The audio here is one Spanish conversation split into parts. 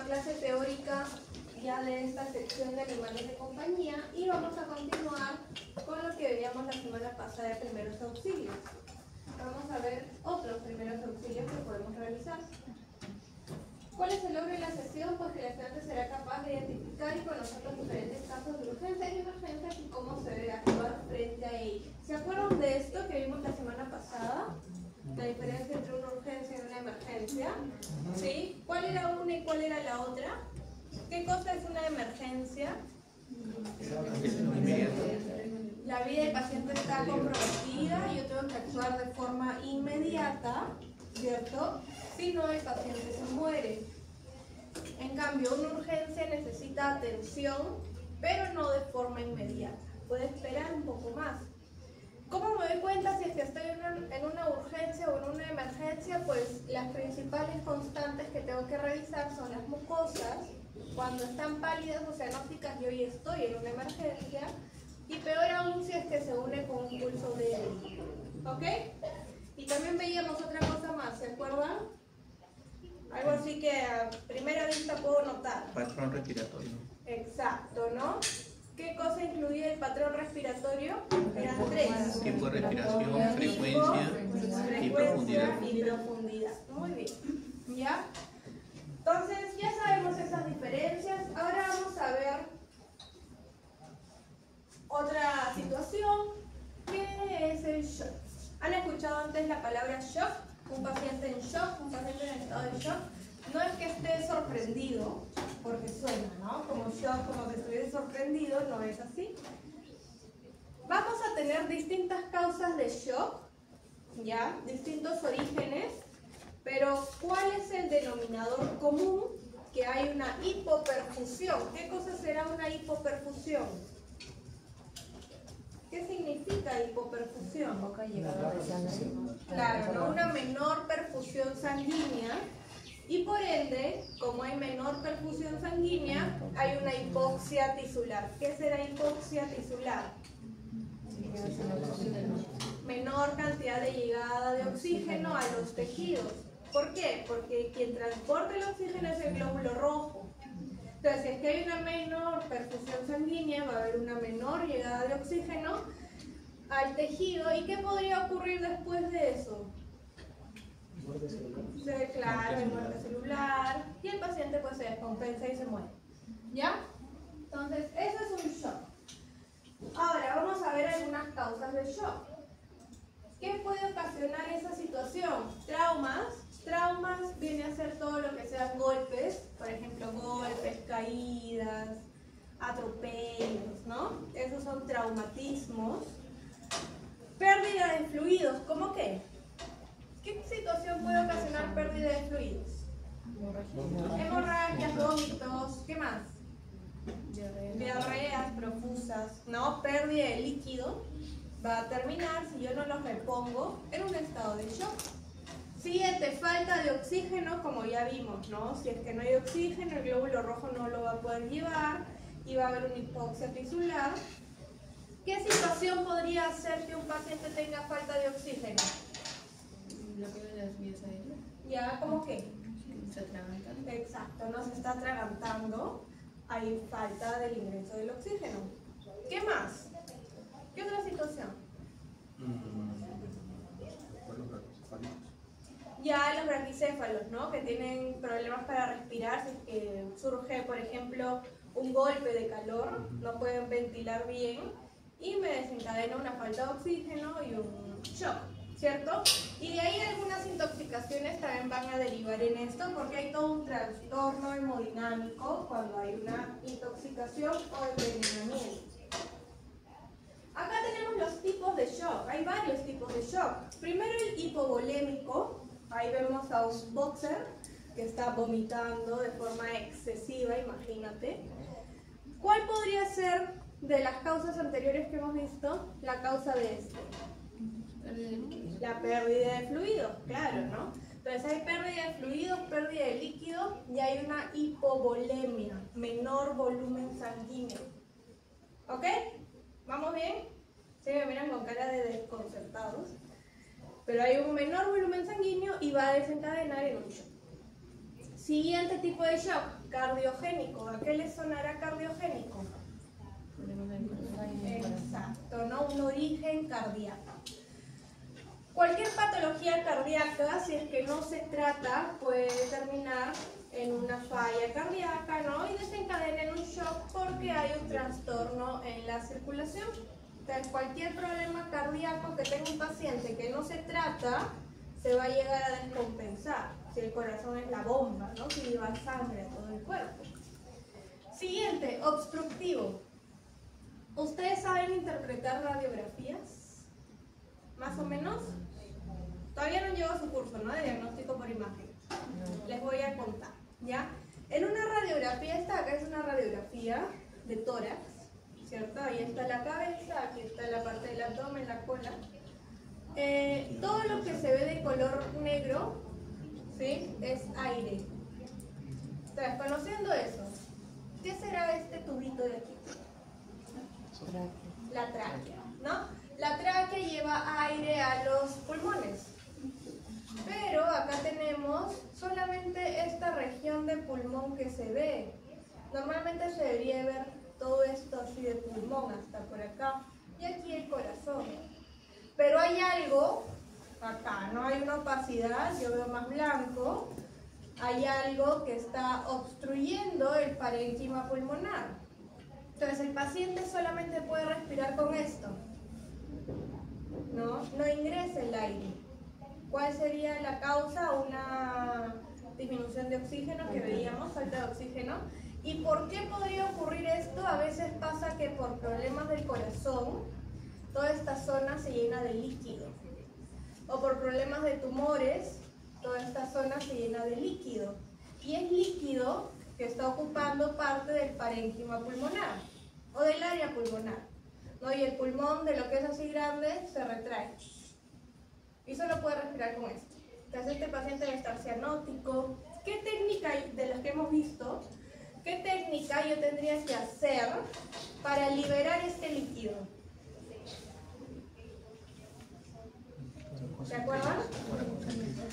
clase teórica ya de esta sección de animales de compañía y vamos a continuar con lo que veíamos la semana pasada de primeros auxilios. Vamos a ver otros primeros auxilios que podemos realizar. ¿Cuál es el logro de la sesión? Pues que el estudiante será capaz de identificar y conocer los diferentes casos de urgencia y emergencia y cómo se debe actuar frente a ellos. ¿Se acuerdan de esto que vimos la semana pasada? La diferencia entre una urgencia y una emergencia. ¿Sí? ¿Cuál era una y cuál era la otra? ¿Qué cosa es una emergencia? La vida del paciente está comprometida y yo tengo que actuar de forma inmediata, ¿cierto? Si no, el paciente se muere. En cambio, una urgencia necesita atención, pero no de forma inmediata. Puede esperar un poco más. ¿Cómo me doy cuenta si es que estoy en una urgencia o en una emergencia? Pues las principales constantes que tengo que revisar son las mucosas. Cuando están pálidas o cianóticas, yo ya estoy en una emergencia. Y peor aún si es que se une con un pulso débil. ¿Ok? Y también veíamos otra cosa más, ¿se acuerdan? Algo así que a primera vista puedo notar. Patrón respiratorio. Exacto, ¿no? ¿Qué cosa incluía el patrón respiratorio? Eran tres. Tiempo de respiración, frecuencia y profundidad. Y profundidad. Muy bien. ¿Ya? Entonces, ya sabemos esas diferencias. Ahora vamos a ver otra situación. ¿Qué es el shock? ¿Han escuchado antes la palabra shock? Un paciente en shock, un paciente en estado de shock. No es que esté sorprendido, porque suena, ¿no? Como shock, como si estuviera sorprendido, no es así. Vamos a tener distintas causas de shock, ¿ya? Distintos orígenes, pero ¿cuál es el denominador común? Que hay una hipoperfusión. ¿Qué cosa será una hipoperfusión? ¿Qué significa hipoperfusión? Claro, ¿no? Una menor perfusión sanguínea y por ende, como hay menor perfusión sanguínea, hay una hipoxia tisular. ¿Qué será hipoxia tisular? Menor cantidad de llegada de oxígeno a los tejidos. ¿Por qué? Porque quien transporta el oxígeno es el glóbulo rojo. Entonces, si es que hay una menor perfusión sanguínea, va a haber una menor llegada de oxígeno al tejido. ¿Y qué podría ocurrir después de eso? Claro, hay muerte celular y el paciente pues se descompensa y se muere. ¿Ya? Entonces, eso es un shock. Ahora, vamos a ver algunas causas del shock. ¿Qué puede ocasionar esa situación? Traumas. Traumas viene a ser todo lo que sean golpes, por ejemplo, golpes, caídas, atropellos, ¿no? Esos son traumatismos. Pérdida de fluidos, ¿cómo qué? ¿Qué situación puede ocasionar pérdida de fluidos? Hemorragias, vómitos, ¿qué más? Diarreas profusas, ¿no? Pérdida de líquido. Va a terminar, si yo no los repongo, en un estado de shock. Siguiente, falta de oxígeno, como ya vimos, ¿no? Si es que no hay oxígeno, el glóbulo rojo no lo va a poder llevar y va a haber una hipoxia tisular. ¿Qué situación podría hacer que un paciente tenga falta de oxígeno? Bloqueo de las vías aéreas. ¿Ya? ¿Cómo qué? Se atragantan. Exacto, no se está atragantando, hay falta del ingreso del oxígeno. ¿Qué más? ¿Qué otra situación? Ya los braquicéfalos, ¿no? Que tienen problemas para respirar, si es que surge, por ejemplo, un golpe de calor, no pueden ventilar bien y me desencadena una falta de oxígeno y un shock, ¿cierto? Y de ahí algunas intoxicaciones también van a derivar en esto porque hay todo un trastorno hemodinámico cuando hay una intoxicación o envenenamiento. Acá tenemos los tipos de shock, hay varios tipos de shock. Primero el hipovolémico, ahí vemos a un boxer que está vomitando de forma excesiva, imagínate. ¿Cuál podría ser de las causas anteriores que hemos visto la causa de este? La pérdida de fluidos, claro, ¿no? Entonces hay pérdida de fluidos, pérdida de líquido y hay una hipovolemia, menor volumen sanguíneo. ¿Ok? ¿Vamos bien? Sí, me miran con cara de desconcertados. Pero hay un menor volumen sanguíneo y va a desencadenar en un shock. Siguiente tipo de shock, cardiogénico. ¿A qué le sonará cardiogénico? Exacto, ¿no? Un origen cardíaco. Cualquier patología cardíaca, si es que no se trata, puede terminar en una falla cardíaca, ¿no? Y desencadena en un shock porque hay un trastorno en la circulación. Entonces, cualquier problema cardíaco que tenga un paciente que no se trata, se va a llegar a descompensar. Si el corazón es la bomba, ¿no? Si lleva sangre a todo el cuerpo. Siguiente, obstructivo. ¿Ustedes saben interpretar radiografías? ¿Más o menos? Todavía no llevo a su curso, ¿no? De diagnóstico por imagen. Les voy a contar, ¿ya? En una radiografía, esta acá es una radiografía de tórax, ¿cierto? Ahí está la cabeza, aquí está la parte del abdomen, la cola. Todo lo que se ve de color negro, ¿sí? Es aire. Entonces, conociendo eso, ¿qué será este tubito de aquí? La tráquea, ¿no? La tráquea lleva aire a los pulmones. Pero acá tenemos solamente esta región de pulmón que se ve. Normalmente se debería ver todo esto así de pulmón hasta por acá. Y aquí el corazón. Pero hay algo acá, ¿no? Hay una opacidad, yo veo más blanco. Hay algo que está obstruyendo el parénquima pulmonar. Entonces el paciente solamente puede respirar con esto. No ingresa el aire. ¿Cuál sería la causa? Una disminución de oxígeno que veíamos, falta de oxígeno. ¿Y por qué podría ocurrir esto? A veces pasa que por problemas del corazón, toda esta zona se llena de líquido. O por problemas de tumores, toda esta zona se llena de líquido. Y es líquido que está ocupando parte del parénquima pulmonar o del área pulmonar, ¿no? Y el pulmón, de lo que es así grande, se retrae. Y solo puede respirar con esto. Entonces este paciente debe estar cianótico. ¿Qué técnica de las que hemos visto? ¿Qué técnica yo tendría que hacer para liberar este líquido? ¿Se acuerdan?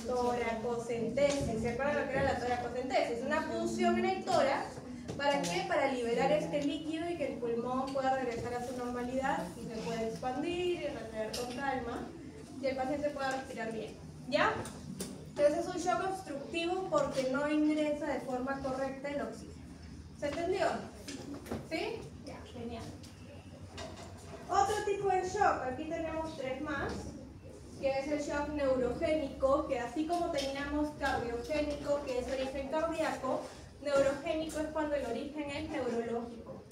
Toracocentesis. ¿Se acuerdan lo que era la toracocentesis? Una punción en el tórax. ¿Para qué? Para liberar este líquido y que el pulmón pueda regresar a su normalidad y se pueda expandir y retraer con calma y el paciente pueda respirar bien. ¿Ya? Entonces es un shock obstructivo porque no ingresa de forma correcta el oxígeno. ¿Se entendió? ¿Sí? Ya, genial. Otro tipo de shock, aquí tenemos 3 más, que es el shock neurogénico, que así como teníamos cardiogénico, que es origen cardíaco, neurogénico es cuando el origen es neurológico.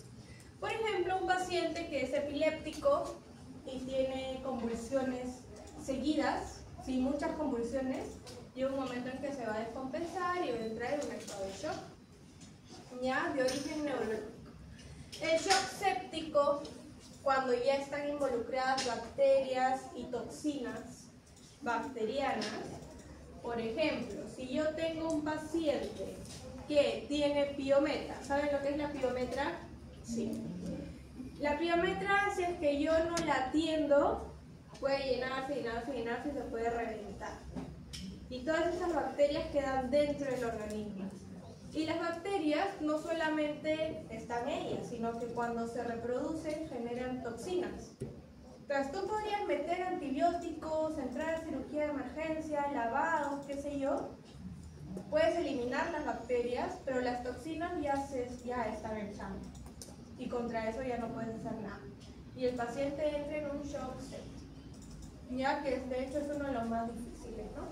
Por ejemplo, un paciente que es epiléptico y tiene convulsiones seguidas, ¿sí? Muchas convulsiones, llega un momento en que se va a descompensar y va a entrar en un estado de shock, ¿ya? De origen neurológico. El shock séptico, cuando ya están involucradas bacterias y toxinas bacterianas. Por ejemplo, si yo tengo un paciente que tiene piometra, ¿saben lo que es la piometra? Sí. La piometra, si es que yo no la atiendo, puede llenarse y se puede reventar. Y todas esas bacterias quedan dentro del organismo. Y las bacterias no solamente están ellas, sino que cuando se reproducen generan toxinas. Entonces tú podrías meter antibióticos, entrar a cirugía de emergencia, lavados, qué sé yo. Puedes eliminar las bacterias, pero las toxinas ya están en sangre. Y contra eso ya no puedes hacer nada. Y el paciente entra en un shock séptico, ya que de hecho es uno de los más difíciles, ¿no?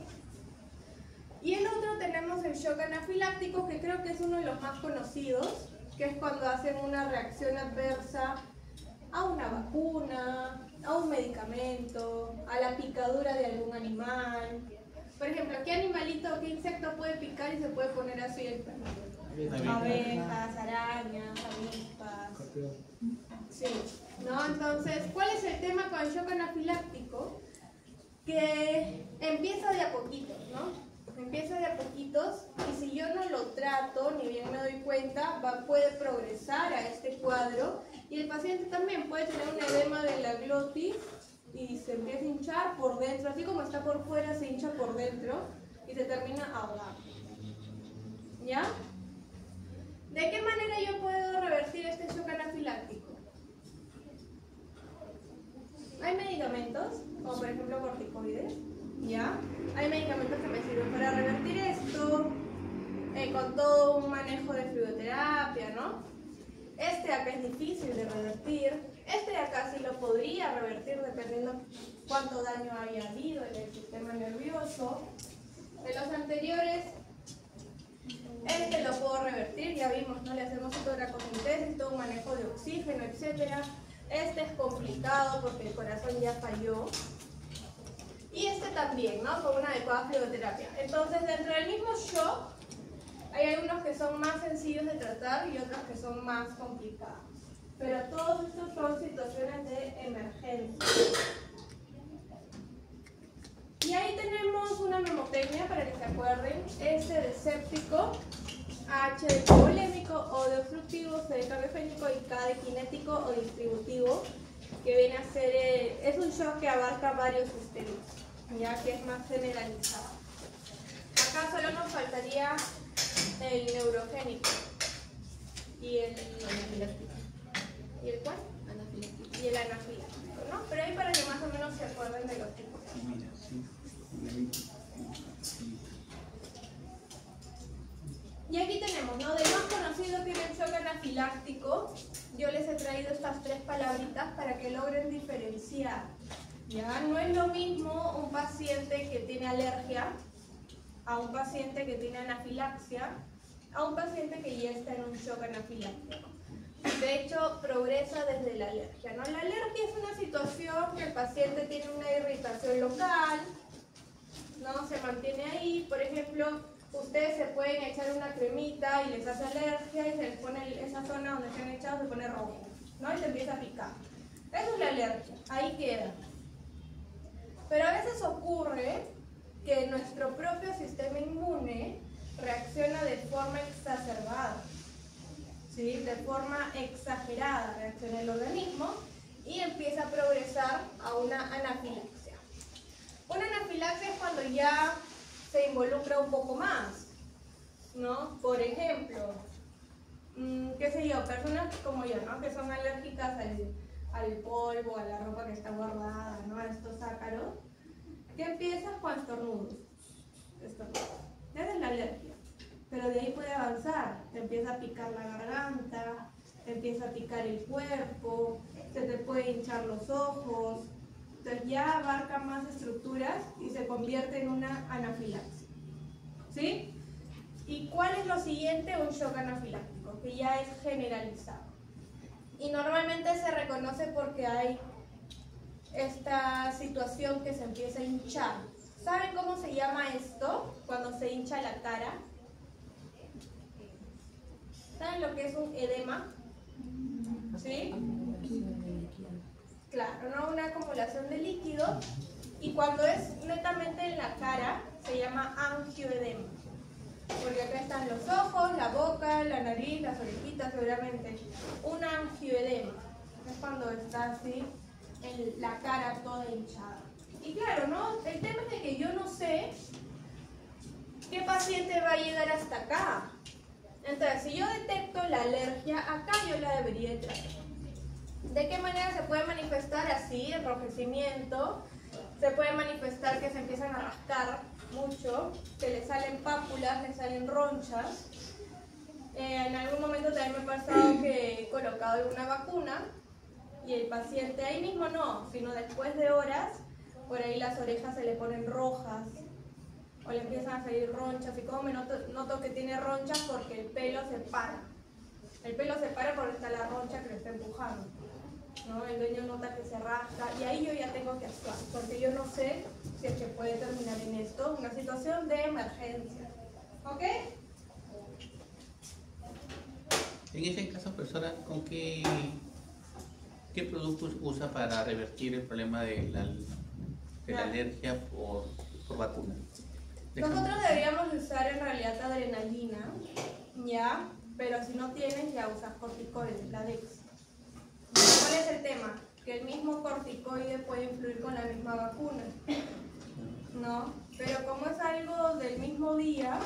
Y el otro tenemos el shock anafiláctico, que creo que es uno de los más conocidos, que es cuando hacen una reacción adversa a una vacuna, a un medicamento, a la picadura de algún animal. Por ejemplo, ¿qué animalito o qué insecto puede picar y se puede poner así el perro? Abejas, arañas, avispas. Sí, ¿no? Entonces, ¿cuál es el tema con el shock anafiláctico? Que empieza de a poquitos, ¿no? Empieza de a poquitos y si yo no lo trato, ni bien me doy cuenta, puede progresar a este cuadro y el paciente también puede tener un edema de la glotis y se empieza a hinchar por dentro, así como está por fuera se hincha por dentro y se termina ahogando. ¿Ya? ¿De qué manera yo puedo revertir este shock anafiláctico? Hay medicamentos, como por ejemplo corticoides, ¿ya? Hay medicamentos que me sirven para revertir esto, con todo un manejo de fluidoterapia, ¿no? Este de acá es difícil de revertir, este de acá sí lo podría revertir dependiendo cuánto daño haya habido en el sistema nervioso. De los anteriores, este lo puedo revertir, ya vimos, ¿no? Le hacemos toracocentesis, todo un manejo de oxígeno, etc. Este es complicado porque el corazón ya falló. Y este también, ¿no? Con una adecuada fluidoterapia. Entonces, dentro del mismo shock, hay algunos que son más sencillos de tratar y otros que son más complicados. Pero todos estos son situaciones de emergencia. Y ahí tenemos una mnemotecnia para que se acuerden. S de séptico, H de hipovolémico, O de obstructivo, C de cardiogénico y K de kinético o distributivo, que viene a ser, es un shock que abarca varios sistemas, ya que es más generalizado. Acá solo nos faltaría el neurogénico y el anafiláctico. ¿Y el cuál? Anafiláctico. Y el anafiláctico, ¿no? Pero ahí para que más o menos se acuerden de los tipos. Y aquí tenemos, ¿no? Del más conocido que es el shock anafiláctico, yo les he traído estas tres palabritas para que logren diferenciar. ¿Ya? No es lo mismo un paciente que tiene alergia a un paciente que tiene anafilaxia, a un paciente que ya está en un shock anafiláctico. De hecho, progresa desde la alergia, ¿no? La alergia es una situación que el paciente tiene una irritación local, ¿no? Se mantiene ahí. Por ejemplo, ustedes se pueden echar una cremita y les hace alergia y se les pone esa zona donde se han echado, se pone rojo, ¿no? Y se empieza a picar. Eso es la alergia, ahí queda. Pero a veces ocurre que nuestro propio sistema inmune reacciona de forma exacerbada, ¿sí? De forma exagerada reacciona el organismo y empieza a progresar a una anafilaxia. Una anafilaxia es cuando ya se involucra un poco más, ¿no? Por ejemplo, qué sé yo, personas como yo, ¿no? Que son alérgicas al polvo, a la ropa que está guardada, ¿no? A estos ácaros. ¿Qué empiezas con estornudos? Esa es la alergia. Pero de ahí puede avanzar. Te empieza a picar la garganta, te empieza a picar el cuerpo, se te puede hinchar los ojos. Entonces ya abarca más estructuras y se convierte en una anafilaxia. ¿Sí? ¿Y cuál es lo siguiente? Un shock anafiláctico, que ya es generalizado. Y normalmente se reconoce porque hay esta situación que se empieza a hinchar. ¿Saben cómo se llama esto? Cuando se hincha la cara. ¿Saben lo que es un edema? ¿Sí? Claro, ¿no? Una acumulación de líquido. Y cuando es netamente en la cara, se llama angioedema. Porque acá están los ojos, la boca, la nariz, las orejitas, seguramente. Un angioedema. Es cuando está así, en la cara toda hinchada. Y claro, ¿no? El tema es de que yo no sé qué paciente va a llegar hasta acá. Entonces, si yo detecto la alergia, acá yo la debería de tratar. ¿De qué manera se puede manifestar así? Enrojecimiento. Se puede manifestar que se empiezan a rascar mucho, que le salen pápulas, le salen ronchas. En algún momento también me ha pasado que he colocado alguna vacuna y el paciente ahí mismo no, sino después de horas, por ahí las orejas se le ponen rojas o le empiezan a salir ronchas. Y como me noto que tiene ronchas porque el pelo se para. El pelo se para porque está la roncha que lo está empujando, ¿no? El dueño nota que se rasca y ahí yo ya tengo que actuar porque yo no sé si es que puede terminar en esto, una situación de emergencia. ¿Ok? En ese caso, profesora, ¿con qué productos usa para revertir el problema de la alergia por vacuna? Nosotros deberíamos usar en realidad adrenalina, ¿ya? Pero si no tienes, ya usas corticoides, la Dex. ¿Cuál es el tema? Que el mismo corticoide puede influir con la misma vacuna, ¿no? Pero como es algo del mismo día,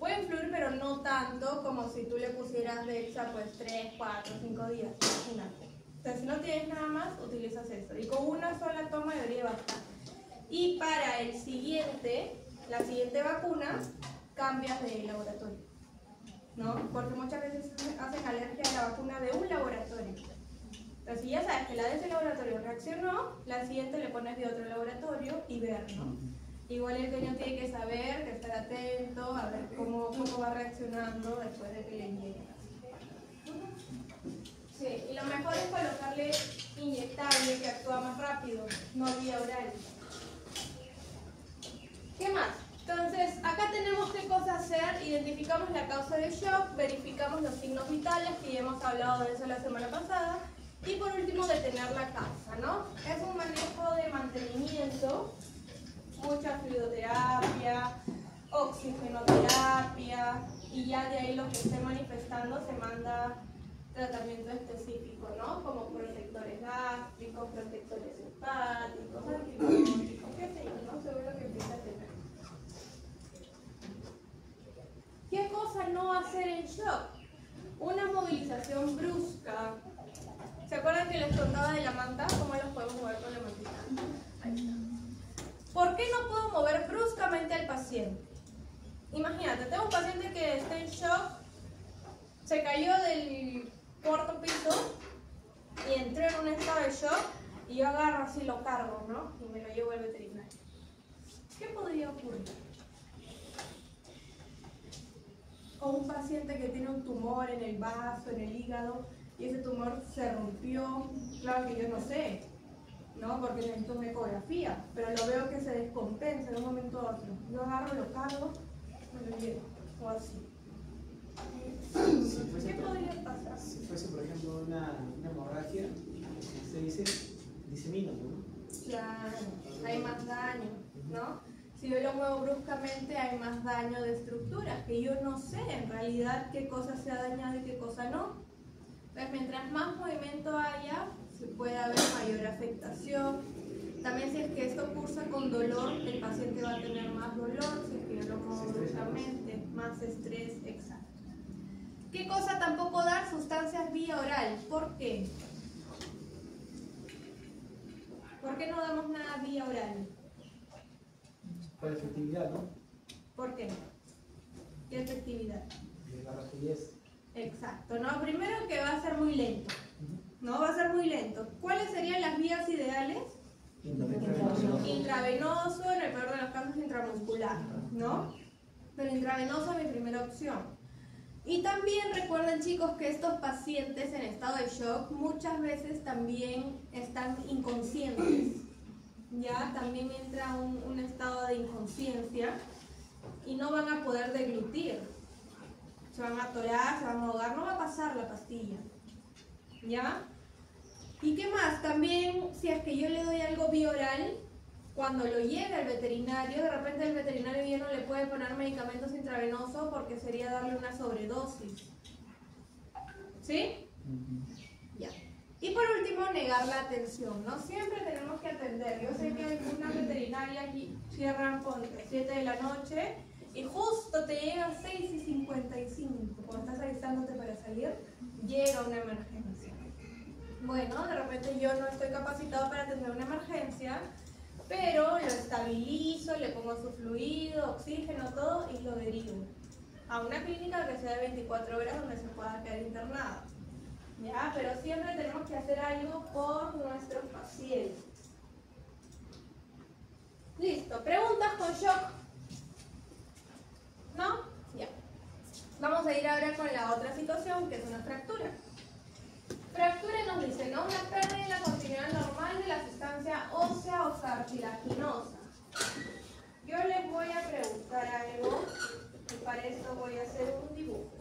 Puede influir, pero no tanto como si tú le pusieras Dexa pues 3, 4, 5 días, imagínate. Entonces, si no tienes nada más, utilizas eso. Y con una sola toma debería bastar. Y para el siguiente, la siguiente vacuna, cambias de laboratorio, ¿no? Porque muchas veces hacen alergia a la vacuna de un laboratorio. Entonces, si ya sabes que la de ese laboratorio reaccionó, la siguiente le pones de otro laboratorio y ver, ¿no? Igual el niño tiene que saber, que estar atento, a ver cómo va reaccionando después de que le inyectas. Sí, y lo mejor es colocarle inyectable que actúa más rápido, no vía oral. ¿Qué más? Entonces, acá tenemos qué cosa hacer, identificamos la causa de shock, verificamos los signos vitales, que ya hemos hablado de eso la semana pasada, y por último detener la causa, ¿no? Es un manejo de mantenimiento, mucha fluidoterapia, oxigenoterapia, y ya de ahí lo que esté manifestando se manda tratamiento específico, ¿no? Como protectores gástricos, protectores hepáticos, antibióticos, qué sé yo, ¿no? Seguro que empieza a tener. ¿Qué cosa no hacer en shock? Una movilización brusca. ¿Se acuerdan que les contaba de la manta? ¿Cómo los podemos mover con la mantita? Ahí está. ¿Por qué no puedo mover bruscamente al paciente? Imagínate, tengo un paciente que está en shock, se cayó del cuarto piso y entró en un estado de shock y yo agarro así, lo cargo, ¿no? Y me lo llevo al veterinario. ¿Qué podría ocurrir? O un paciente que tiene un tumor en el vaso, en el hígado, y ese tumor se rompió. Claro que yo no sé, ¿no? Porque necesito una ecografía, pero lo veo que se descompensa de un momento a otro. Yo agarro, lo cargo, me lo llevo, o así. ¿Qué podría pasar? Si fuese, por ejemplo, una hemorragia, se disemina, ¿no? Claro, hay más daño, ¿no? Si yo lo muevo bruscamente, hay más daño de estructuras, que yo no sé en realidad qué cosa se ha dañado y qué cosa no. Entonces, mientras más movimiento haya, se puede haber mayor afectación. También si es que esto cursa con dolor, el paciente va a tener más dolor, si es que yo lo muevo bruscamente, más estrés, exacto. ¿Qué cosa tampoco dar? Sustancias vía oral. ¿Por qué? ¿Por qué no damos nada vía oral? Por efectividad, ¿no? ¿Por qué? ¿Qué efectividad? De la rapidez. Exacto, ¿no? Primero que va a ser muy lento, ¿no? Va a ser muy lento. ¿Cuáles serían las vías ideales? Intravenoso, en el peor de los casos intramuscular, ¿no? Pero intravenoso es mi primera opción. Y también recuerden, chicos, que estos pacientes en estado de shock muchas veces también están inconscientes. Ya también entra un estado de inconsciencia y no van a poder deglutir. Se van a atorar, se van a ahogar, no va a pasar la pastilla. ¿Ya? ¿Y qué más? También, si es que yo le doy algo bioral, cuando lo lleve al veterinario, de repente el veterinario ya no le puede poner medicamentos intravenosos porque sería darle una sobredosis. ¿Sí? Ya. Y por último, negar la atención, ¿no? Siempre tenemos que atender. Yo sé que algunas veterinarias cierran por 7 de la noche y justo te llegan 6:55. Cuando estás alistándote para salir, llega una emergencia. Bueno, de repente yo no estoy capacitado para atender una emergencia, pero lo estabilizo, le pongo su fluido, oxígeno, todo y lo derivo a una clínica que sea de 24 horas donde se pueda quedar internado. ¿Ya? Pero siempre tenemos que hacer algo por nuestros pacientes. Listo. ¿Preguntas con shock? ¿No? Ya. Vamos a ir ahora con la otra situación, que es una fractura. Fractura nos dice, ¿no? Una pérdida en la continuidad normal de la sustancia ósea o cartilaginosa. Yo les voy a preguntar algo y para esto voy a hacer un dibujo.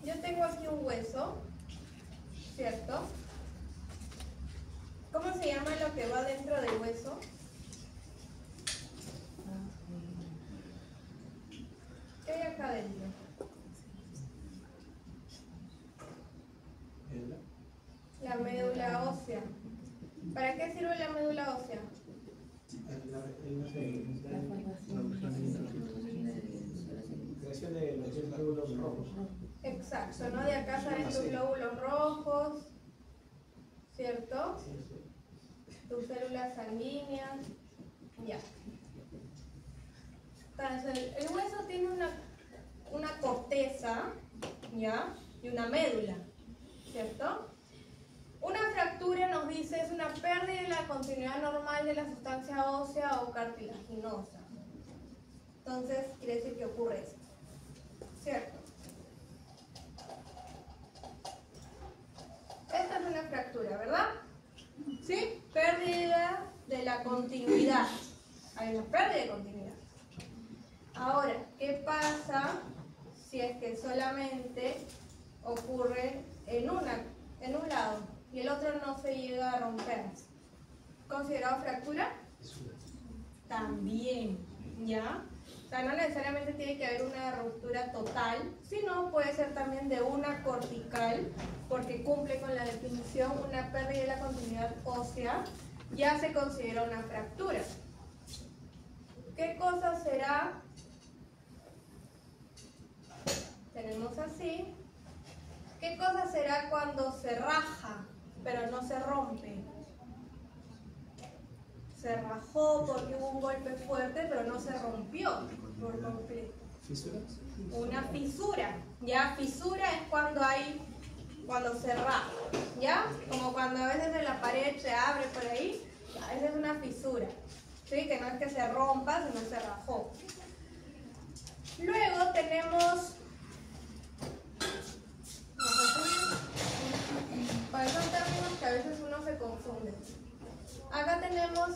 Yo tengo aquí un hueso, ¿cierto? ¿Cómo se llama lo que que va dentro del hueso. ¿Qué hay acá adentro? La médula ósea. ¿Para qué sirve la médula ósea? Creación de los glóbulos rojos. Exacto, ¿no? De acá salen tus glóbulos rojos, ¿cierto? Tus células sanguíneas, ya. Entonces, el hueso tiene una corteza, ¿ya? Y una médula, ¿cierto? Una fractura nos dice es una pérdida de la continuidad normal de la sustancia ósea o cartilaginosa. Entonces, quiere decir que ocurre esto, ¿cierto? Esta es una fractura, ¿verdad? ¿Sí? Pérdida de la continuidad. Hay una pérdida de continuidad. Ahora, ¿qué pasa si es que solamente ocurre en un lado y el otro no se llega a romper? ¿Considerado fractura? También, ¿ya? O sea, no necesariamente tiene que haber una ruptura total, sino puede ser también de una cortical, porque cumple con la definición, una pérdida de la continuidad ósea, ya se considera una fractura. ¿Qué cosa será? Tenemos así. ¿Qué cosa será cuando se raja, pero no se rompe? Se rajó porque hubo un golpe fuerte, pero no se rompió por completo. ¿Fisuras? Una fisura. ¿Ya? Fisura es cuando se raja. ¿Ya? Como cuando a veces en la pared se abre por ahí. Ya, esa es una fisura. ¿Sí? Que no es que se rompa, sino se rajó. Luego tenemos... Para esos términos que a veces uno se confunde. Acá tenemos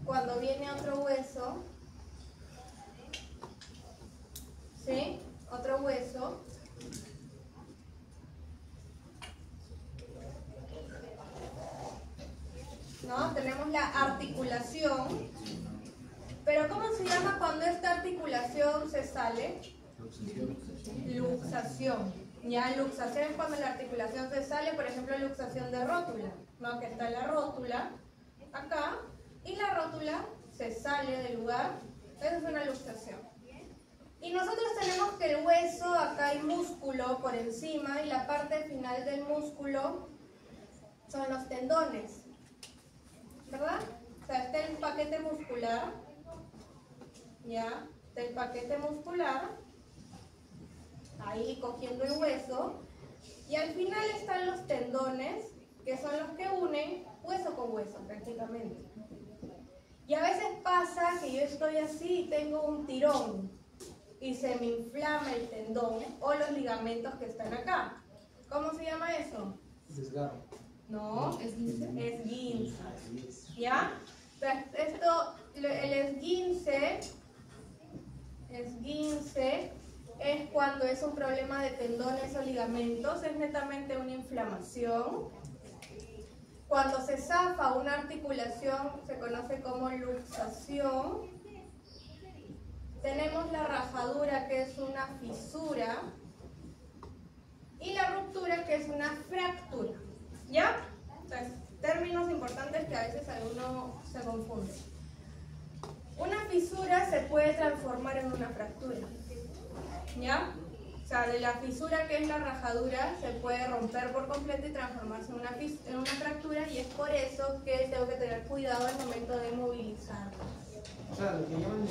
cuando viene otro hueso, ¿sí? Otro hueso. ¿No? Tenemos la articulación. Pero ¿cómo se llama cuando esta articulación se sale? Luxación. Ya, luxación es cuando la articulación se sale, por ejemplo, luxación de rótula, ¿no? Que está la rótula acá y la rótula se sale del lugar. Esa es una luxación. Y nosotros tenemos que el hueso, acá hay músculo por encima y la parte final del músculo son los tendones, ¿verdad? O sea, está el paquete muscular, ya, está el paquete muscular ahí cogiendo el hueso, y al final están los tendones, que son los que unen hueso con hueso prácticamente. Y a veces pasa que yo estoy así y tengo un tirón y se me inflama el tendón o los ligamentos que están acá. ¿Cómo se llama eso? Desgarro. No, esguince. ¿Ya? Esto, el esguince es cuando es un problema de tendones o ligamentos, es netamente una inflamación. Cuando se zafa una articulación se conoce como luxación. Tenemos la rajadura, que es una fisura, y la ruptura, que es una fractura. ¿Ya? Entonces, términos importantes que a veces alguno se confunde. Una fisura se puede transformar en una fractura. ¿Ya? O sea, de la fisura, que es la rajadura, se puede romper por completo y transformarse en una fractura, y es por eso que tengo que tener cuidado al momento de movilizarlo. O sea, lo que llaman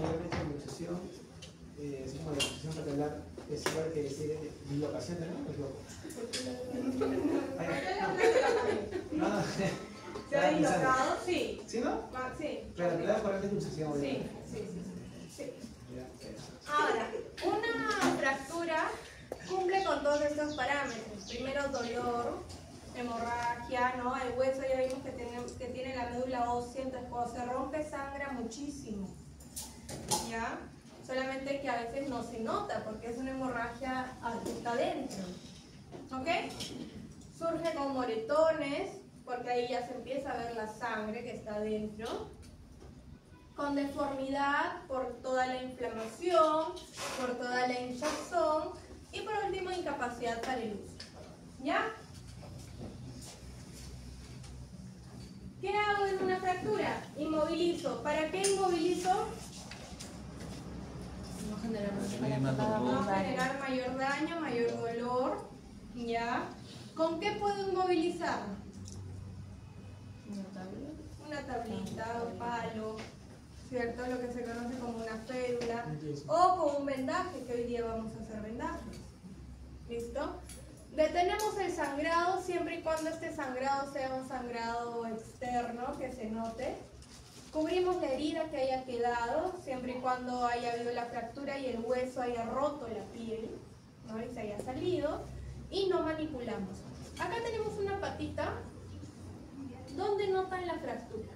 mayormente luxación, es como la luxación patelar, es igual que decir dislocación, ¿no? No. ¿Se ha dislocado? Sí. ¿Sí, no? Sí. Pero la correcta es luxación. Sí. Ahora, una fractura cumple con todos estos parámetros. Primero, dolor, hemorragia, ¿no? El hueso ya vimos que tiene la médula ósea, entonces cuando se rompe sangra muchísimo, ¿ya? Solamente que a veces no se nota porque es una hemorragia que está adentro, ¿ok? Surge con moretones, porque ahí ya se empieza a ver la sangre que está dentro. Con deformidad por toda la inflamación, por toda la hinchazón y por último incapacidad para el uso. ¿Ya? ¿Qué hago en una fractura? Inmovilizo. ¿Para qué inmovilizo? No generar No generar mayor daño, mayor dolor. ¿Ya? ¿Con qué puedo inmovilizar? Una tablita, un palo, ¿cierto? Lo que se conoce como una férula. O con un vendaje, que hoy día vamos a hacer vendajes. ¿Listo? Detenemos el sangrado siempre y cuando este sangrado sea un sangrado externo, que se note. Cubrimos la herida que haya quedado, siempre y cuando haya habido la fractura y el hueso haya roto la piel, ¿no? Y se haya salido. Y no manipulamos. Acá tenemos una patita. ¿Dónde notan la fractura?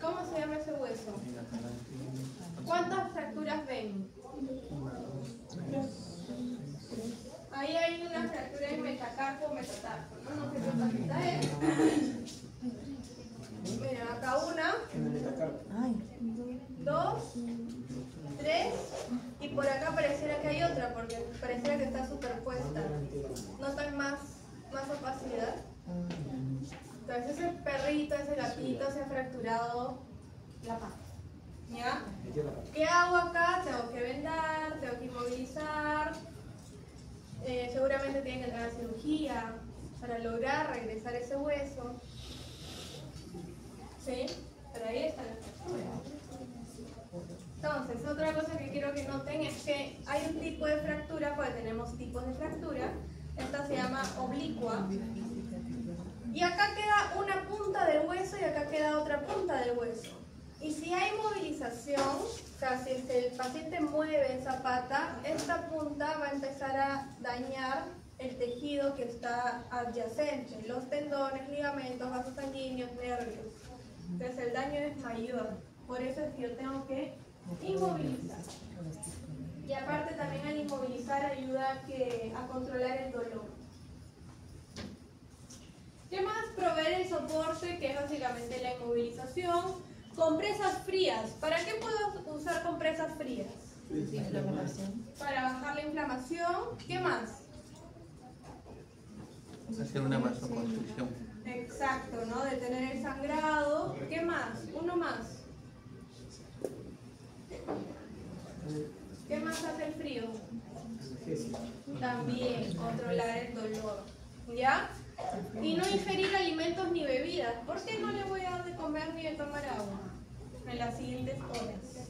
¿Cómo se llama ese hueso? ¿Cuántas fracturas ven? Ahí hay una fractura en metacarpo o metatarso, ¿no? No sé qué patita es. Miren, acá una, dos, tres, y por acá pareciera que hay otra, porque pareciera que está superpuesta. ¿Notan más opacidad? Entonces ese perrito, ese gatito se ha fracturado la pata. ¿Ya? ¿Qué hago acá? Tengo que vendar, tengo que inmovilizar. Seguramente tienen que entrar a cirugía para lograr regresar ese hueso. ¿Sí? Pero ahí está la fractura. Entonces, otra cosa que quiero que noten es que hay un tipo de fractura, porque tenemos tipos de fractura. Esta se llama oblicua. Y acá queda una punta del hueso y acá queda otra punta del hueso. Y si hay movilización, o sea, si el paciente mueve esa pata, esta punta va a empezar a dañar el tejido que está adyacente, los tendones, ligamentos, vasos sanguíneos, nervios. Entonces el daño es mayor. Por eso es que yo tengo que inmovilizar. Y aparte también al inmovilizar ayuda a controlar el dolor. ¿Qué más? Proveer el soporte, que es básicamente la inmovilización. Compresas frías. ¿Para qué puedo usar compresas frías? Para bajar la inflamación. ¿Qué más? Hacer una vasoconstricción. Exacto, ¿no? Detener el sangrado. ¿Qué más? Uno más. ¿Qué más hace el frío? También controlar el dolor. ¿Ya? Y no ingerir alimentos ni bebidas. ¿Por qué no le voy a dar de comer ni de tomar agua en las siguientes horas?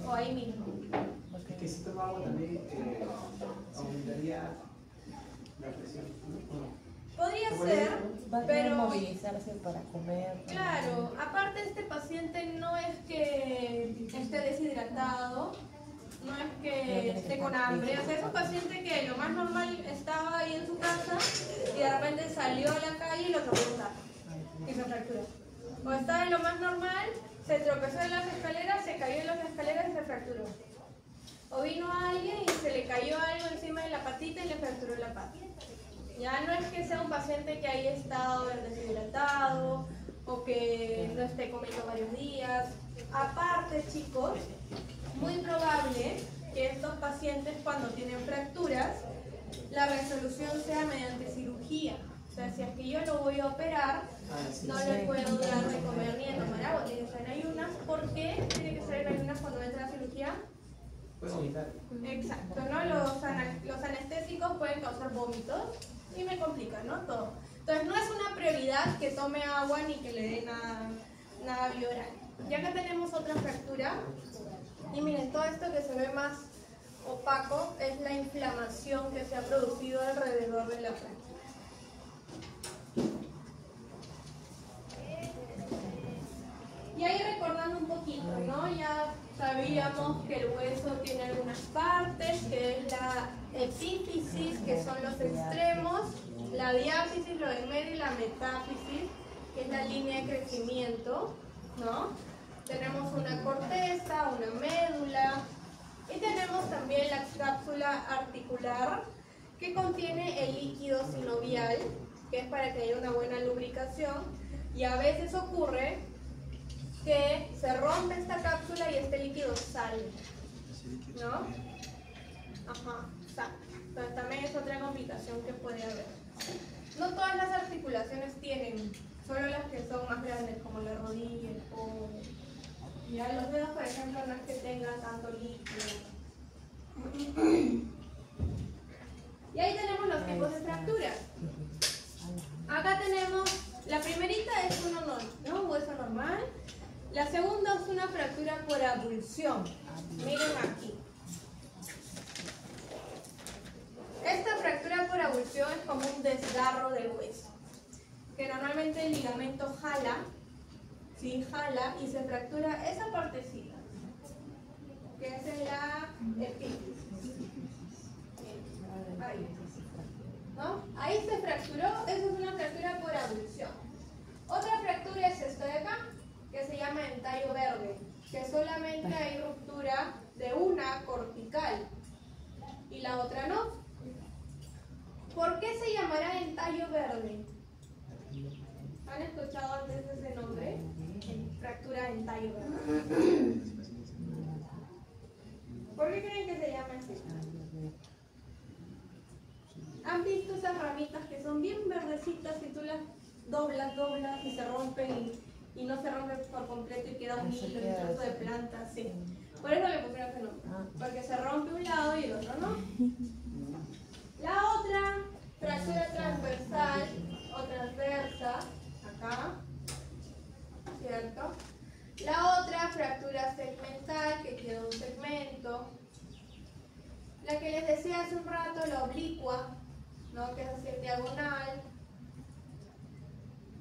O ahí mismo. Es que si toma agua también aumentaría la presión, ¿no? Podría ser, pero movilizarse para comer. claro, aparte este paciente no es que esté deshidratado, no es que esté con hambre, o sea, es un paciente que lo más normal estaba ahí en su casa y de repente salió a la calle y lo tropezó y se fracturó. O estaba en lo más normal, se tropezó en las escaleras, se cayó en las escaleras y se fracturó. O vino alguien y se le cayó algo encima de la patita y le fracturó la pata. Ya no es que sea un paciente que haya estado deshidratado o que no esté comiendo varios días. Aparte, chicos, muy probable que estos pacientes cuando tienen fracturas, la resolución sea mediante cirugía. O sea, si es que yo lo voy a operar, no le puedo dar de comer ni de tomar agua, tiene que estar en ayunas. ¿Por qué tiene que estar en ayunas cuando entra a cirugía? Puedes vomitar. Exacto, ¿no? Los anestésicos pueden causar vómitos y me complican, ¿no? Todo. Entonces no es una prioridad que tome agua ni que le dé nada bioral. Ya que tenemos otra fractura, y miren, todo esto que se ve más opaco es la inflamación que se ha producido alrededor de la fractura. Y ahí recordando un poquito, ¿no? Ya sabíamos que el hueso tiene algunas partes, que es la epífisis, que son los extremos, la diáfisis, lo de en medio, y la metáfisis, que es la línea de crecimiento, ¿no? Tenemos una corteza, una médula, Y tenemos también la cápsula articular, que contiene el líquido sinovial, que es para que haya una buena lubricación. Y a veces ocurre que se rompe esta cápsula y este líquido sale, ¿no? Ajá, exacto. Entonces también es otra complicación que puede haber. No todas las articulaciones tienen, solo las que son más grandes, como la rodilla, el codo. Ya los dedos, por ejemplo, no es que tengan tanto líquido. Y ahí tenemos los tipos de fracturas. Acá tenemos, la primerita es un hueso normal. La segunda es una fractura por abulsión. Miren aquí. Esta fractura por abulsión es como un desgarro del hueso, que normalmente el ligamento jala, ¿sí? Jala y se fractura esa partecita, que es en la epífisis. Ahí. ¿No? Ahí se fracturó, eso es una fractura por abulsión. Otra fractura es esta de acá, que se llama entallo verde, que solamente hay ruptura de una cortical y la otra no. ¿Por qué se llamará entallo verde? ¿Han escuchado antes ese nombre? Fractura de entallo verde. ¿Por qué creen que se llama así? ¿Han visto esas ramitas que son bien verdecitas y tú las doblas y se rompen y no se rompen por completo y queda un hilo, un trozo de planta? Sí. Por eso le pusieron ese nombre, porque se rompe un lado y el otro no. La otra, fractura transversal o transversa, acá, ¿cierto? La otra, fractura segmental, que queda un segmento. La que les decía hace un rato, la oblicua, ¿no? Que es así en diagonal.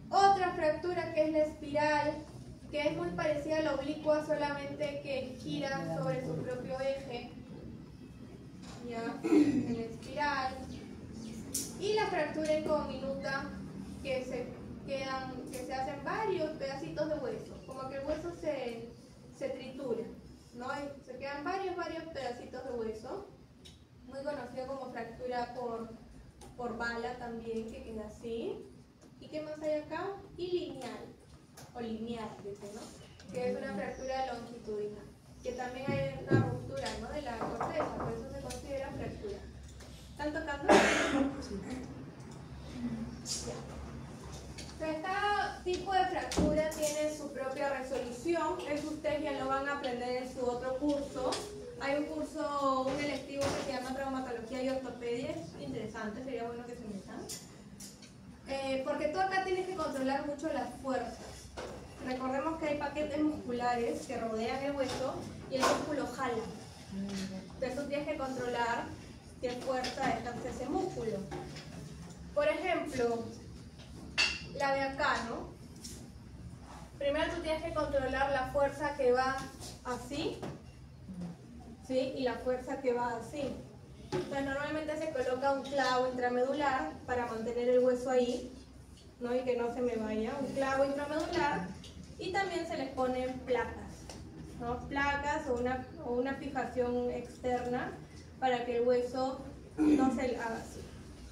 Otra fractura que es la espiral, que es muy parecida a la oblicua, solamente que gira sobre su propio eje. Ya, en la espiral. Y la fractura incongruenta, que se hacen varios pedacitos de hueso, como que el hueso se tritura, ¿no? Y se quedan varios pedacitos de hueso, muy conocido como fractura por bala también, que queda así. ¿Y qué más hay acá? Y lineal, o lineal, ¿no? Que es una fractura longitudinal, que también hay una ruptura, ¿no? De la corteza, por eso se considera fractura. ¿Están tocando? Cada tipo de fractura tiene su propia resolución. Eso ustedes ya lo van a aprender en su otro curso. Hay un electivo que se llama traumatología y ortopedia. Es interesante, sería bueno que se metan. Porque tú acá tienes que controlar mucho las fuerzas. Recordemos que hay paquetes musculares que rodean el hueso y el músculo jala. Entonces tú tienes que controlar qué fuerza ejerce ese músculo. Por ejemplo, la de acá, ¿no? Primero tú tienes que controlar la fuerza que va así, ¿sí? Y la fuerza que va así. Entonces normalmente se coloca un clavo intramedular para mantener el hueso ahí, ¿no? Y que no se me vaya, un clavo intramedular. Y también se les ponen placas, ¿no? Placas o una fijación externa para que el hueso no se haga así.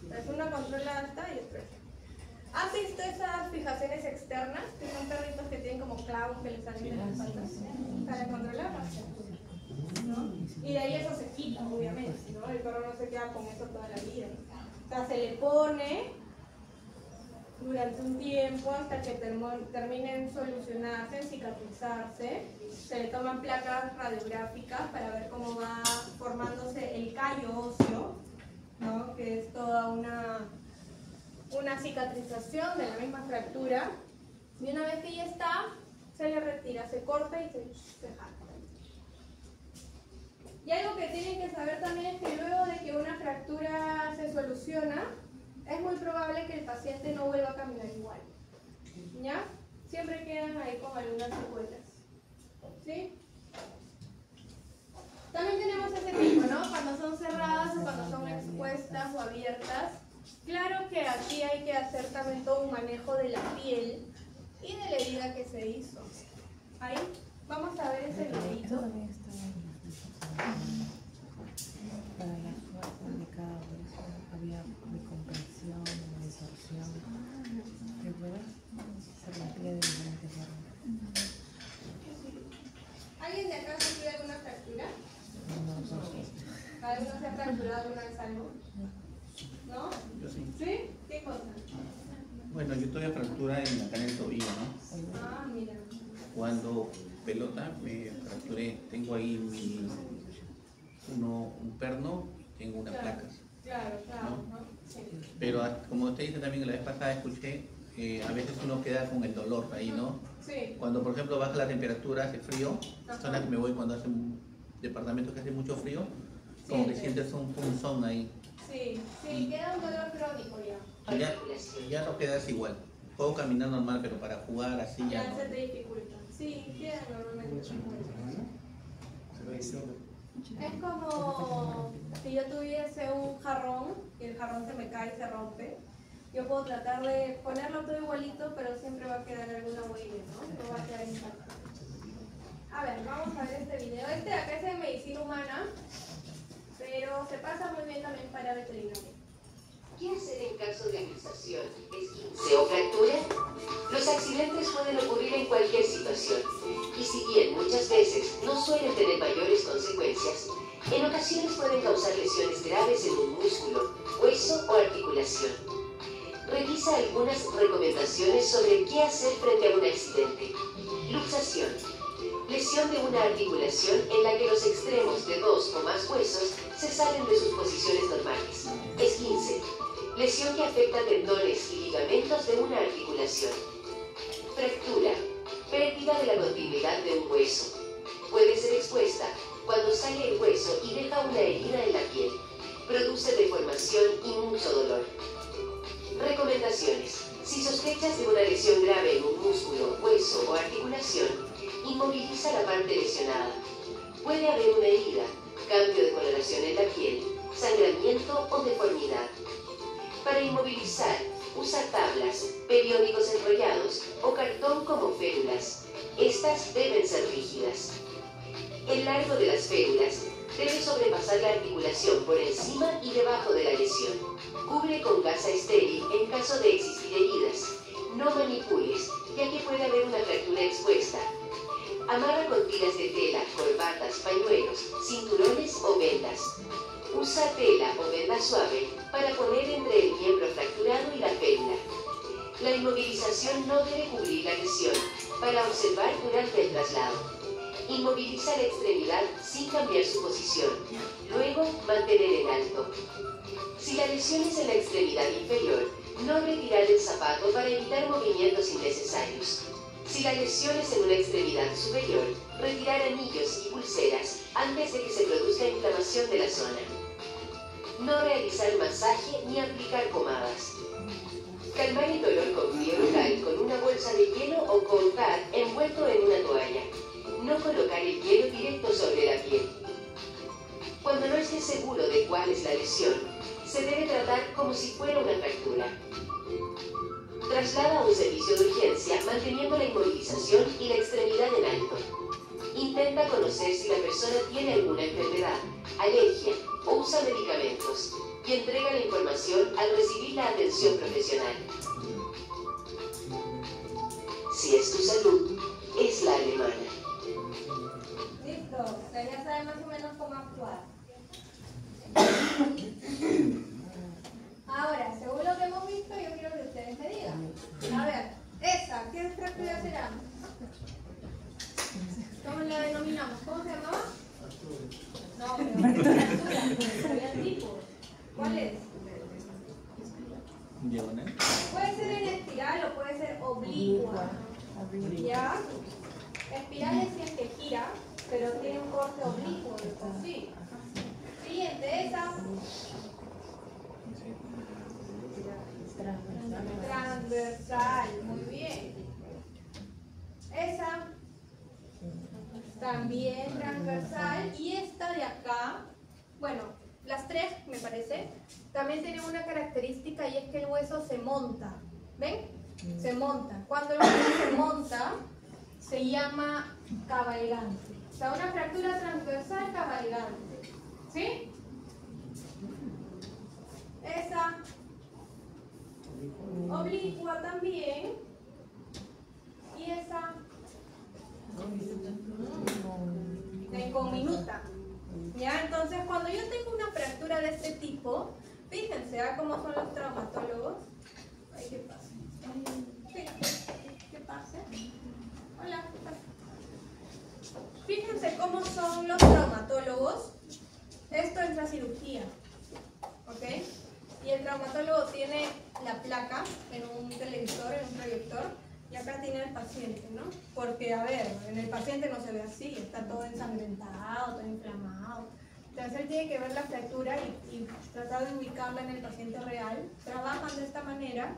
Entonces uno controla esta y otra. ¿Has visto esas fijaciones externas? Que son perritos que tienen como clavos que les salen de las patas para controlarlas, ¿no? Y de ahí eso se quita, obviamente, ¿no? El perro no se queda con eso toda la vida. O sea, se le pone durante un tiempo hasta que terminen solucionarse, en cicatrizarse. Se le toman placas radiográficas para ver cómo va formándose el callo óseo, ¿no? Que es toda una cicatrización de la misma fractura. Y una vez que ya está, se le retira, se corta y se jala. Y algo que tienen que saber también es que luego de que una fractura se soluciona, es muy probable que el paciente no vuelva a caminar igual. ¿Ya? Siempre quedan ahí con algunas secuelas. ¿Sí? También tenemos ese tipo, ¿no? Cuando son cerradas o cuando son expuestas o abiertas. Claro que aquí hay que hacer también todo un manejo de la piel y de la herida que se hizo. Ahí, vamos a ver ese videito. había recompresión, distorsión, que bueno, se rompía de diferentes formas. ¿Alguien de acá ha sufrido alguna fractura? No. ¿Alguno se ha fracturado alguna vez algo? ¿No? Yo sí. ¿Sí? ¿Qué cosa? Bueno, yo tuve fractura acá en el tobillo, ¿no? Ah, mira. Cuando pelota me fracturé, tengo ahí un perno, tengo unas Claro. placas. Claro, ¿no? Sí. Pero como usted dice también, la vez pasada escuché, a veces uno queda con el dolor ahí, ¿no? Sí. Cuando por ejemplo baja la temperatura, hace frío, Ajá. zona que me voy cuando hace un departamento que hace mucho frío, como que sientes un punzón ahí. Sí, sí, queda un dolor crónico ya. Ya no quedas igual. Puedo caminar normal, pero para jugar así ya Ya no. se te dificulta. Sí, queda normalmente. Es como si yo tuviese un jarrón y el jarrón se me cae y se rompe. Yo puedo tratar de ponerlo todo igualito, pero siempre va a quedar alguna huella, ¿no? No va a quedar intacto. A ver, vamos a ver este video. Este de acá es de medicina humana, pero se pasa muy bien también para veterinaria. ¿Qué hacer en caso de luxación, esguince o fractura? Los accidentes pueden ocurrir en cualquier situación, y si bien muchas veces no suelen tener mayores consecuencias, en ocasiones pueden causar lesiones graves en un músculo, hueso o articulación. Revisa algunas recomendaciones sobre qué hacer frente a un accidente. Luxación. Lesión de una articulación en la que los extremos de dos o más huesos se salen de sus posiciones normales. Esguince. Lesión que afecta tendones y ligamentos de una articulación. Fractura. Pérdida de la continuidad de un hueso. Puede ser expuesta cuando sale el hueso y deja una herida en la piel. Produce deformación y mucho dolor. Recomendaciones. Si sospechas de una lesión grave en un músculo, hueso o articulación, inmoviliza la parte lesionada. Puede haber una herida, cambio de coloración en la piel, sangramiento o deformidad. Para inmovilizar, usa tablas, periódicos enrollados o cartón como férulas. Estas deben ser rígidas. El largo de las férulas debe sobrepasar la articulación por encima y debajo de la lesión. Cubre con gasa estéril en caso de existir heridas. No manipules, ya que puede haber una fractura expuesta. Amarra con tiras de tela, corbatas, pañuelos, cinturones o vendas. Usa tela o venda suave para poner entre el miembro fracturado y la férula. La inmovilización no debe cubrir la lesión para observar durante el traslado. Inmoviliza la extremidad sin cambiar su posición. Luego, mantener en alto. Si la lesión es en la extremidad inferior, no retirar el zapato para evitar movimientos innecesarios. Si la lesión es en una extremidad superior, retirar anillos y pulseras antes de que se produzca inflamación de la zona. No realizar masaje ni aplicar pomadas. Calmar el dolor con frío local con una bolsa de hielo o con pad envuelto en una toalla. No colocar el hielo directo sobre la piel. Cuando no esté seguro de cuál es la lesión, se debe tratar como si fuera una fractura. Traslada a un servicio de urgencia manteniendo la inmovilización y la extremidad en alto. Intenta conocer si la persona tiene alguna enfermedad, alergia o usa medicamentos y entrega la información al recibir la atención profesional. Si es tu salud, es la alemana. Listo, usted ya sabe más o menos cómo actuar. Ahora, según lo que hemos visto, yo quiero que ustedes me digan. A ver, esa, ¿qué fractura será? ¿Cómo la denominamos? ¿Cómo se llamaba? No, pero fractura. Había tipos. ¿Cuál es? Diagonal. Puede ser en espiral o puede ser oblicua. ¿Ya? Espiral es si es que gira, pero tiene un corte oblicuo de por sí. Siguiente, esa. Transversal, muy bien. Esa. También transversal. Y esta de acá, bueno, las tres me parece, también tienen una característica y es que el hueso se monta. ¿Ven? Se monta. Cuando el hueso se monta, se llama cabalgante. O sea, una fractura transversal cabalgante. ¿Sí? esa oblicua también, y esa conminuta. ¿Ya? Entonces, cuando yo tengo una fractura de este tipo, fíjense cómo son los traumatólogos. Ay, ¿qué pasa? ¿Qué pasa? Hola, ¿qué pasa? Fíjense cómo son los traumatólogos. Esto es la cirugía, ¿ok? Y el traumatólogo tiene la placa en un televisor, en un proyector, y acá tiene el paciente, ¿no? Porque, a ver, en el paciente no se ve así, está todo ensangrentado, todo inflamado. Entonces él tiene que ver la fractura y tratar de ubicarla en el paciente real. Trabajan de esta manera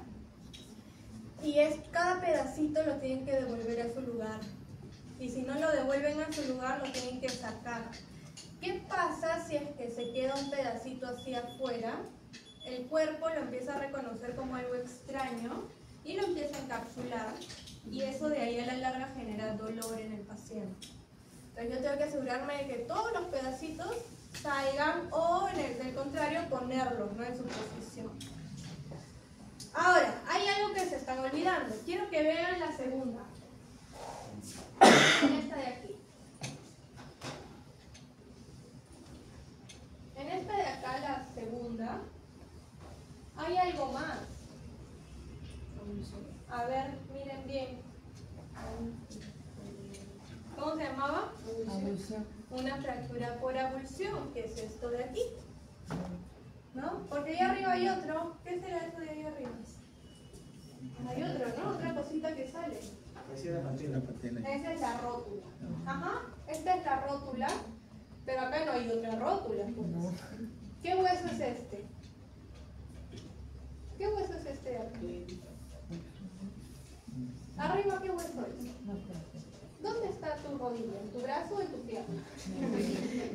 y cada pedacito lo tienen que devolver a su lugar. Y si no lo devuelven a su lugar, lo tienen que sacar. ¿Qué pasa si es que se queda un pedacito así afuera? El cuerpo lo empieza a reconocer como algo extraño y lo empieza a encapsular, y eso de ahí a la larga genera dolor en el paciente. Entonces yo tengo que asegurarme de que todos los pedacitos salgan, o del contrario ponerlos, ¿no?, en su posición. Ahora, hay algo que se están olvidando. Quiero que vean la segunda. En esta de aquí. En esta de acá, la segunda, hay algo más. A ver, miren bien. ¿Cómo se llamaba? Abulsión. Una fractura por abulsión, que es esto de aquí. ¿No? Porque ahí arriba hay otro. ¿Qué será eso de ahí arriba? Hay otro, ¿no? Otra cosita que sale. Esa es la rótula. Ajá, esta es la rótula, pero acá no hay otra rótula. Pues. ¿Qué hueso es este? ¿Qué hueso es este de aquí? Arriba, ¿qué hueso es? ¿Dónde está tu rodilla? ¿En tu brazo o en tu pierna?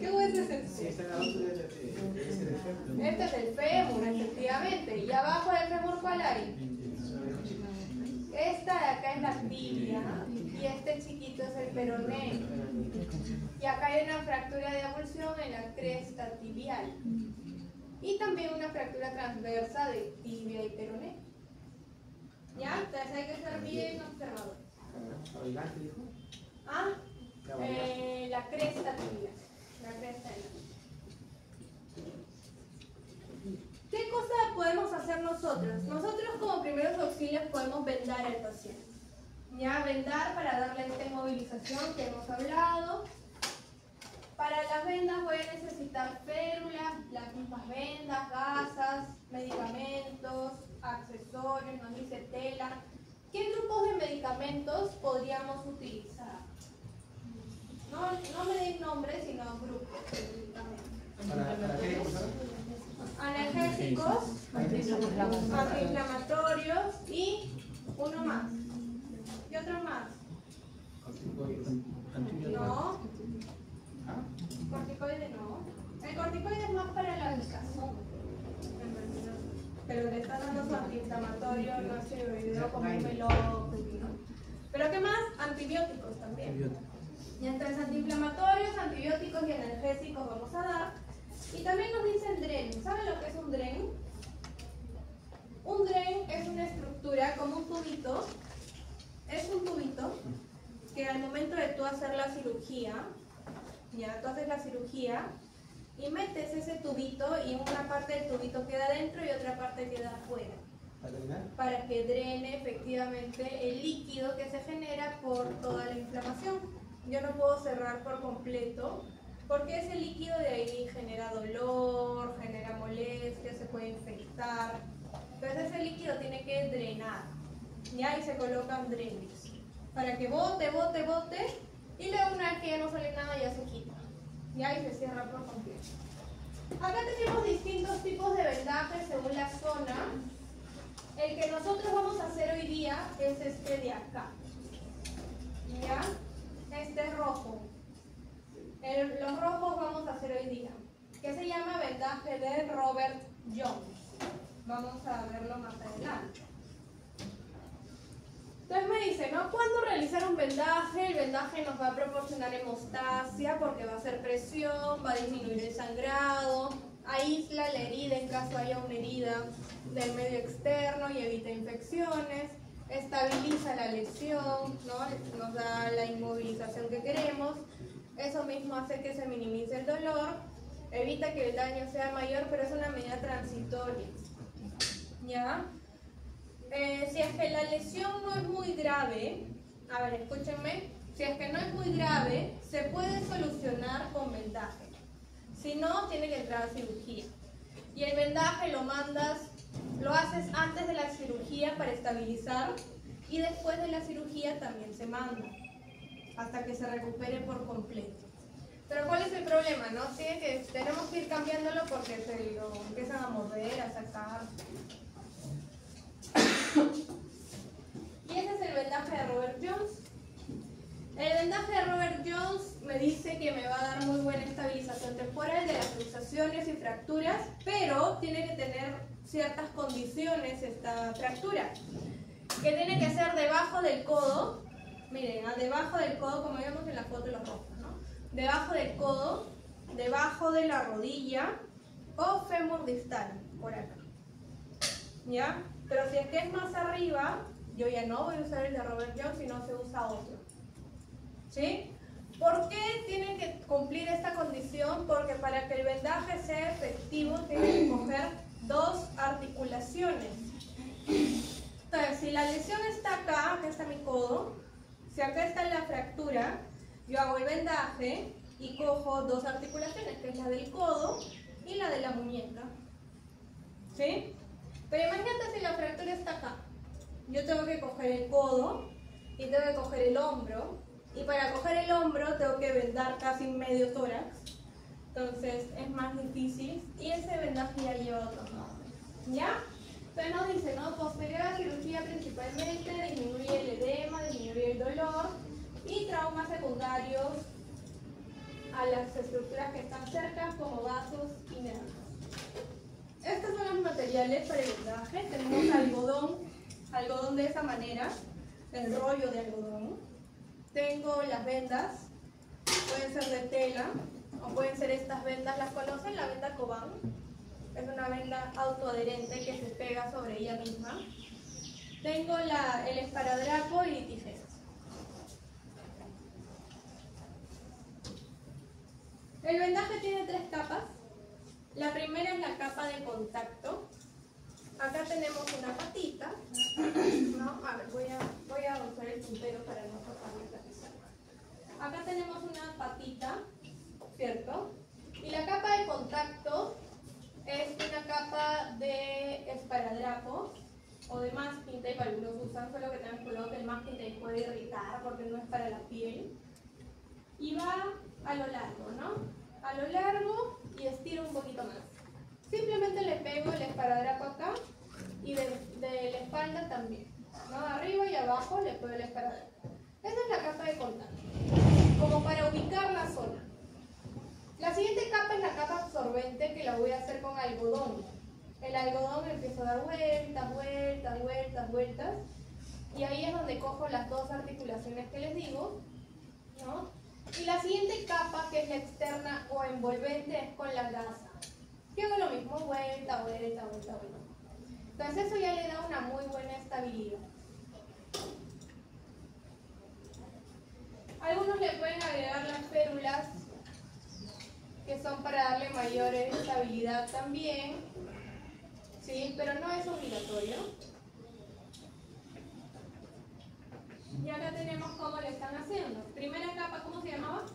¿Qué hueso es este? Este es el fémur, efectivamente. ¿Y abajo del fémur cuál hay? Esta de acá es la tibia y este chiquito es el peroné. Y acá hay una fractura de abulsión en la cresta tibial. Y también una fractura transversa de tibia y peroné. ¿Ya? Entonces hay que ser bien observadores. ¿Ah? La cresta tibial. La cresta de la... ¿Qué cosa podemos hacer nosotros? Nosotros como primeros auxilios podemos vendar al paciente. Ya, vendar para darle esta inmovilización que hemos hablado. Para las vendas voy a necesitar férulas, las mismas vendas, gasas, medicamentos, accesorios, nos dice tela. ¿Qué grupos de medicamentos podríamos utilizar? No me den nombres, sino grupos de medicamentos. ¿Para qué cosa? Analgésicos, antiinflamatorios y uno más. ¿Y otro más? No. Corticoide no. El corticoide es más para la picazón. Pero le está dando su antiinflamatorio, no esteroideo como un melón, ¿no? Pero ¿qué más? Antibióticos también. Y entre antiinflamatorios, antibióticos y analgésicos vamos a dar. Y también nos dicen dren. ¿Saben lo que es un dren? Un dren es una estructura como un tubito. Es un tubito que al momento de tú hacer la cirugía, ya tú haces la cirugía y metes ese tubito y una parte del tubito queda dentro y otra parte queda afuera. Para que drene efectivamente el líquido que se genera por toda la inflamación. Yo no puedo cerrar por completo, porque ese líquido de ahí genera dolor, genera molestia, se puede infectar. Entonces ese líquido tiene que drenar. ¿Ya? Y se colocan drenes para que bote, y luego una vez que ya no sale nada ya se quita. ¿Ya? Y se cierra por completo. Acá tenemos distintos tipos de vendajes según la zona. El que nosotros vamos a hacer hoy día es este de acá. ¿Ya? Este es rojo. Los rojos vamos a hacer hoy día, que se llama vendaje de Robert Jones. Vamos a verlo más adelante. Entonces me dice, ¿no? ¿Cuándo realizar un vendaje? El vendaje nos va a proporcionar hemostasia porque va a hacer presión, va a disminuir el sangrado, aísla la herida en caso haya una herida del medio externo y evita infecciones, estabiliza la lesión, ¿no? Nos da la inmovilización que queremos, eso mismo hace que se minimice el dolor, evita que el daño sea mayor, pero es una medida transitoria, ¿ya? Si es que la lesión no es muy grave, a ver, escúchenme, si es que no es muy grave, se puede solucionar con vendaje. Si no, tiene que entrar a cirugía. Y el vendaje lo haces antes de la cirugía para estabilizar y después de la cirugía también se manda hasta que se recupere por completo. Pero ¿cuál es el problema? ¿No? Sí, que tenemos que ir cambiándolo porque se lo empiezan a morder, a sacar. Y ese es el vendaje de Robert Jones. El vendaje de Robert Jones me dice que me va a dar muy buena estabilización temporal de las luxaciones y fracturas, pero tiene que tener ciertas condiciones esta fractura, que tiene que ser debajo del codo, miren, debajo del codo, como vemos en la foto de los rostros, ¿no? Debajo del codo, debajo de la rodilla o fémur distal, por acá, ¿ya? Pero si es que es más arriba, yo ya no voy a usar el de Robert Jones, sino se usa otro. ¿Sí? ¿Por qué tienen que cumplir esta condición? Porque para que el vendaje sea efectivo tiene que coger dos articulaciones. Entonces, si la lesión está acá está mi codo, si acá está la fractura, yo hago el vendaje y cojo dos articulaciones, que es la del codo y la de la muñeca. ¿Sí? Pero imagínate si la fractura está acá. Yo tengo que coger el codo y tengo que coger el hombro. Y para coger el hombro tengo que vendar casi medio tórax, entonces es más difícil y ese vendaje ya lleva otros nombres, ¿ya? Entonces nos dice, ¿no? Posterior a la cirugía principalmente disminuye el edema, disminuye el dolor y traumas secundarios a las estructuras que están cerca como vasos y nervios. Estos son los materiales para el vendaje. Tenemos algodón de esa manera, el rollo de algodón. Tengo las vendas, pueden ser de tela o pueden ser estas vendas, ¿las conocen? La venda Cobán es una venda autoadherente que se pega sobre ella misma. Tengo el esparadrapo y tijeras. El vendaje tiene tres capas. La primera es la capa de contacto. Acá tenemos una patita, ¿no? A ver, voy a usar el puntero para no tocarme la pizarra. Acá tenemos una patita, ¿cierto? Y la capa de contacto es una capa de esparadrapo o de masking tape, algunos usan, solo que tengan cuidado que el masking tape puede irritar porque no es para la piel. Y va a lo largo, ¿no? A lo largo y estiro un poquito más. Simplemente le pego el esparadrapo acá y de la espalda también, ¿no? Arriba y abajo le pego el esparadrapo. Esa es la capa de contacto, como para ubicar la zona. La siguiente capa es la capa absorbente, que la voy a hacer con algodón. El algodón empiezo a dar vueltas, vueltas, vueltas, vueltas. Y ahí es donde cojo las dos articulaciones que les digo, ¿no? Y la siguiente capa, que es la externa o envolvente, es con la gasa. Que hago lo mismo, vuelta, vuelta, vuelta, vuelta. Entonces eso ya le da una muy buena estabilidad. Algunos le pueden agregar las férulas, que son para darle mayor estabilidad también, ¿sí? Pero no es obligatorio. Y acá tenemos cómo le están haciendo. Primera capa, ¿cómo se llamaba?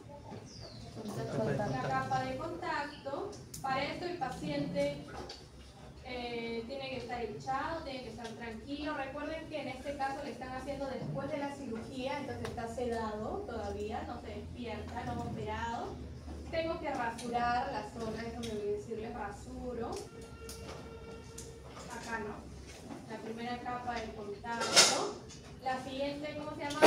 La capa de contacto. Para esto el paciente tiene que estar echado, tiene que estar tranquilo. Recuerden que en este caso le están haciendo después de la cirugía, entonces está sedado todavía, no se despierta, no ha operado. Tengo que rasurar la zona, eso me voy a decirles, rasuro. Acá no. La primera capa de contacto. La siguiente, ¿cómo se llama?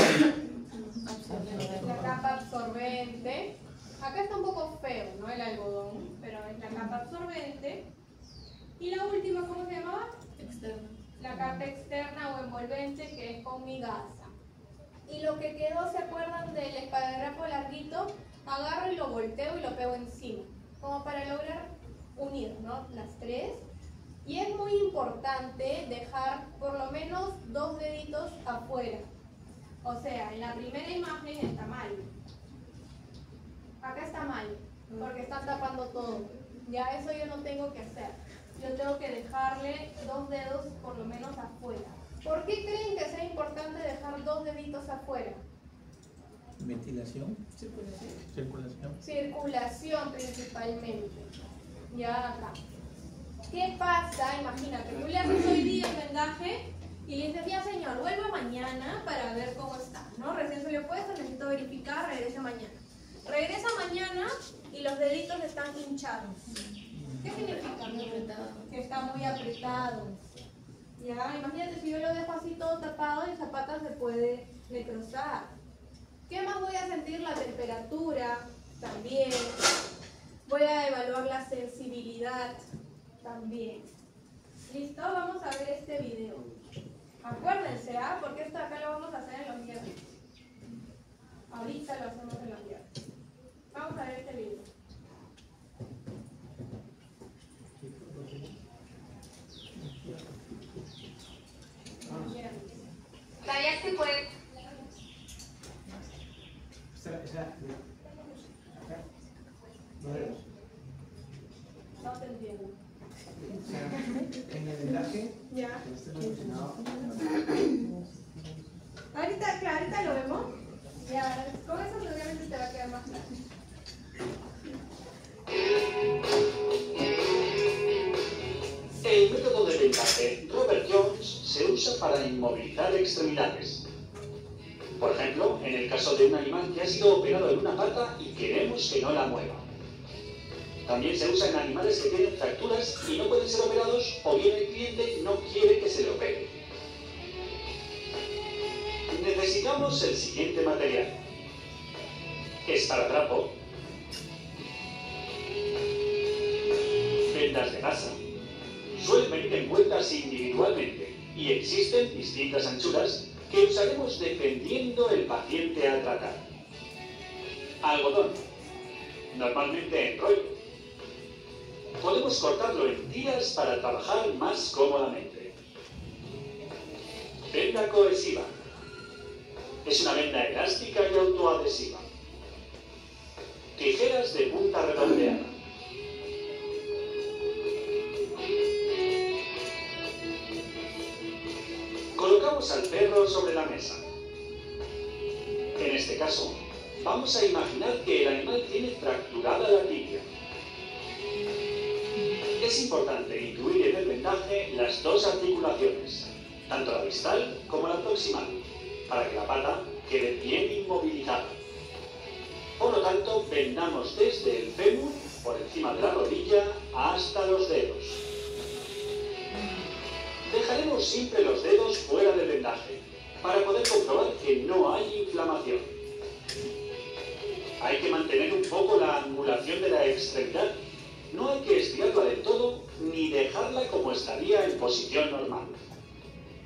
La capa absorbente. Acá está un poco feo, ¿no? El algodón, pero es la capa absorbente. Y la última, ¿cómo se llamaba? Externa. La capa externa o envolvente, que es con mi gasa. Y lo que quedó, ¿se acuerdan del esparadrapo larguito? Agarro y lo volteo y lo pego encima, como para lograr unidas, ¿no? Las tres. Y es muy importante dejar por lo menos 2 deditos afuera. O sea, en la primera imagen está mal. Acá está mal, porque están tapando todo. Ya eso yo no tengo que hacer. Yo tengo que dejarle 2 dedos por lo menos afuera. ¿Por qué creen que sea importante dejar 2 deditos afuera? Ventilación, circulación. Circulación principalmente. Ya acá. ¿Qué pasa? Imagínate, tú le haces hoy día el vendaje y le dices, ya señor, vuelva mañana para ver cómo está, ¿no? Recién se le he puesto, necesito verificar, regresa mañana. Regresa mañana y los deditos están hinchados. ¿Qué significa? Muy apretado. Que está muy apretado. Ya, imagínate si yo lo dejo así todo tapado, el zapato se puede necrosar. ¿Qué más voy a sentir? La temperatura también. Voy a evaluar la sensibilidad también. ¿Listo? Vamos a ver este video. Acuérdense, ¿ah? Porque esto acá lo vamos a hacer en los viernes. Ahorita lo hacemos en los viernes. Vamos a ver este video. Tareas que pueden... Acá. No te entiendo. En el vendaje, Ya. está mencionado. Ahorita, claro, ahorita lo vemos. Ya, con eso seguramente te va a quedar más claro. El método de vendaje Robert Jones se usa para inmovilizar extremidades. Por ejemplo, en el caso de un animal que ha sido operado en una pata y queremos que no la mueva. También se usa en animales que tienen fracturas y no pueden ser operados o bien el cliente no quiere que se le opere. Necesitamos el siguiente material. Esparadrapo, vendas de gasa, suelen venir envueltas individualmente y existen distintas anchuras que usaremos dependiendo el paciente a tratar. Algodón, normalmente en rollo. Podemos cortarlo en tiras para trabajar más cómodamente. Venda cohesiva. Es una venda elástica y autoadhesiva. Tijeras de punta redondeada. Colocamos al perro sobre la mesa. En este caso, vamos a imaginar que el animal tiene fracturada la tibia. Es importante incluir en el vendaje las 2 articulaciones, tanto la distal como la proximal, para que la pata quede bien inmovilizada. Por lo tanto, vendamos desde el fémur, por encima de la rodilla, hasta los dedos. Dejaremos siempre los dedos fuera del vendaje, para poder comprobar que no hay inflamación. Hay que mantener un poco la angulación de la extremidad. No hay que estirarla del todo ni dejarla como estaría en posición normal.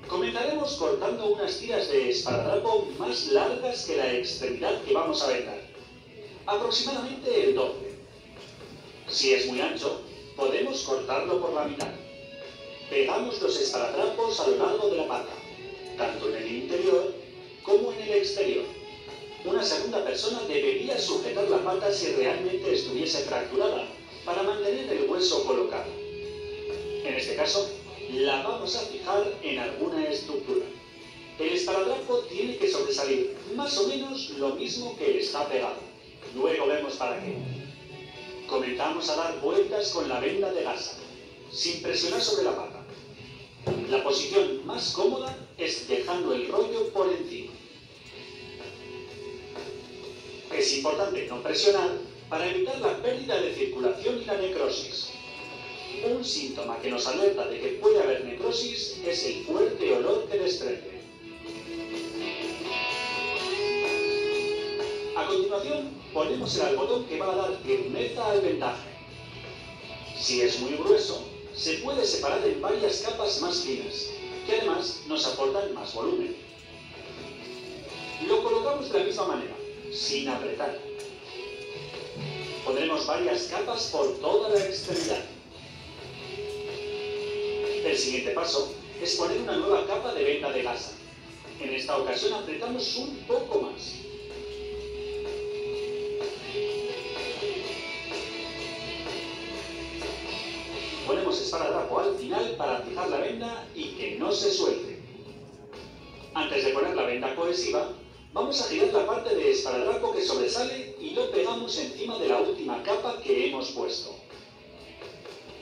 Comenzaremos cortando unas tiras de esparadrapo más largas que la extremidad que vamos a vendar, aproximadamente el doble. Si es muy ancho, podemos cortarlo por la mitad. Pegamos los esparadrapos a lo largo de la pata, tanto en el interior como en el exterior. Una segunda persona debería sujetar la pata si realmente estuviese fracturada, para mantener el hueso colocado. En este caso, la vamos a fijar en alguna estructura. El esparadrapo tiene que sobresalir más o menos lo mismo que está pegado. Luego vemos para qué. Comenzamos a dar vueltas con la venda de gasa, sin presionar sobre la pata. La posición más cómoda es dejando el rollo por encima. Es importante no presionar para evitar la pérdida de circulación y la necrosis. Un síntoma que nos alerta de que puede haber necrosis es el fuerte olor que desprende. A continuación, ponemos el algodón que va a dar firmeza al vendaje. Si es muy grueso, se puede separar en varias capas más finas, que además nos aportan más volumen. Lo colocamos de la misma manera, sin apretar. Pondremos varias capas por toda la extremidad, El siguiente paso es poner una nueva capa de venda de gasa. En esta ocasión apretamos un poco más. Ponemos esparadrapo al final para fijar la venda y que no se suelte. Antes de poner la venda cohesiva, vamos a girar la parte de esparadrapo que sobresale y lo pegamos encima de la última capa que hemos puesto.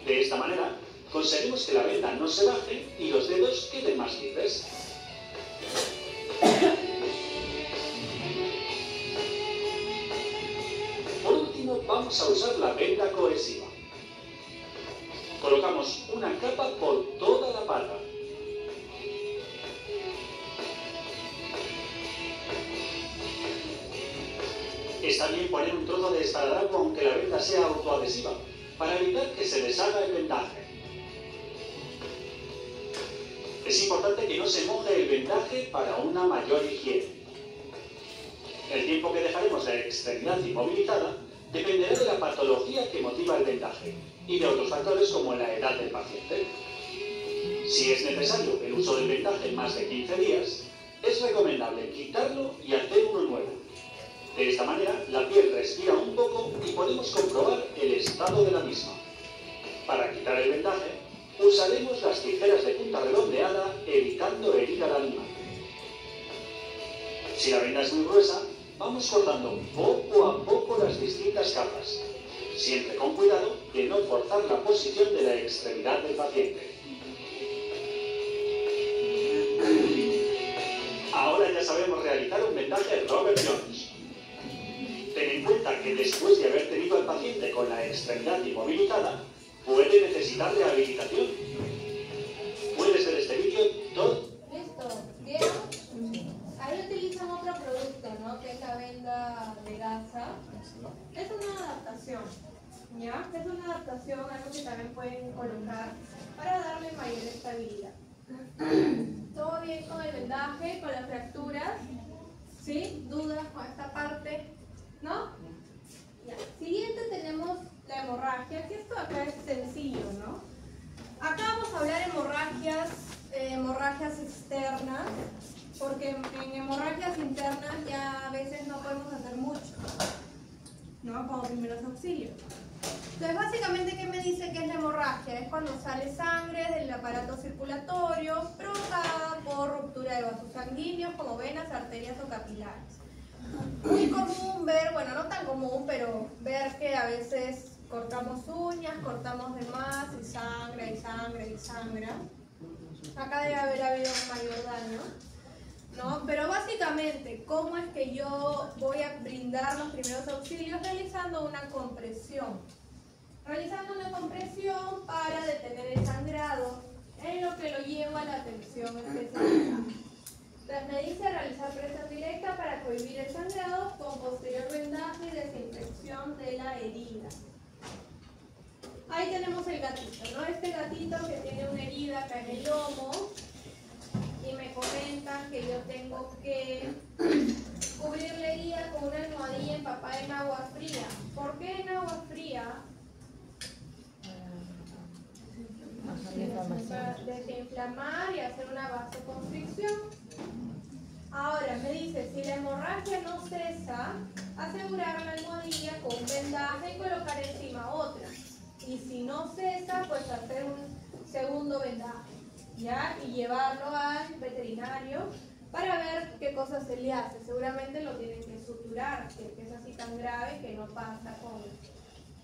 De esta manera, conseguimos que la venda no se baje y los dedos queden más libres. Por último, vamos a usar la venda cohesiva. Colocamos una capa por toda la pata. Está bien poner un trozo de esparadrapo aunque la venda sea autoadhesiva, para evitar que se deshaga el vendaje. Es importante que no se moje el vendaje para una mayor higiene. El tiempo que dejaremos la extremidad inmovilizada dependerá de la patología que motiva el vendaje y de otros factores como la edad del paciente. Si es necesario el uso del vendaje en más de 15 días, es recomendable quitarlo y hacer uno nuevo. De esta manera, la piel respira un poco y podemos comprobar el estado de la misma. Para quitar el vendaje, usaremos las tijeras de punta redondeada, evitando herir al animal. Si la venda es muy gruesa, vamos cortando poco a poco las distintas capas, siempre con cuidado de no forzar la posición de la extremidad del paciente. Ahora ya sabemos realizar un vendaje Robert Jones. Ten en cuenta que después de haber tenido al paciente con la extremidad inmovilizada, puede necesitar rehabilitación. Puedes ver este vídeo todo. Listo, ¿vieron? Ahí utilizan otro producto, ¿no? Que es la venda de gasa. Es una adaptación, ¿ya? Es una adaptación, algo que también pueden colocar para darle mayor estabilidad. ¿Todo bien con el vendaje, con las fracturas? ¿Sí? ¿Dudas con esta parte? ¿No? Ya. Siguiente tenemos la hemorragia, que esto acá es sencillo, ¿no? Acá vamos a hablar hemorragias externas, porque en hemorragias internas ya a veces no podemos hacer mucho, ¿no? Como primeros auxilios. Entonces, básicamente, ¿qué me dice que es la hemorragia? Es cuando sale sangre del aparato circulatorio provocada por ruptura de vasos sanguíneos como venas, arterias o capilares. Muy común ver, bueno, no tan común, pero ver que a veces cortamos uñas, cortamos de más y sangra y sangra y sangra. Acá debe haber habido un mayor daño, ¿no? Pero básicamente, ¿cómo es que yo voy a brindar los primeros auxilios? Realizando una compresión. Realizando una compresión para detener el sangrado, en lo que lo lleva a la atención especializada. Entonces me dice realizar presión directa para cohibir el sangrado con posterior vendaje y desinfección de la herida. Ahí tenemos el gatito, ¿no? Este gatito que tiene una herida acá en el lomo y me comentan que yo tengo que cubrir la herida con una almohadilla empapada en agua fría. ¿Por qué en agua fría? Para desinflamar y hacer una vasoconstricción. Ahora me dice, si la hemorragia no cesa, asegurar la almohadilla con un vendaje y colocar encima otra. Y si no cesa, pues hacer un segundo vendaje, ¿ya? Y llevarlo al veterinario para ver qué cosa se le hace. Seguramente lo tienen que suturar, que es así tan grave que no pasa con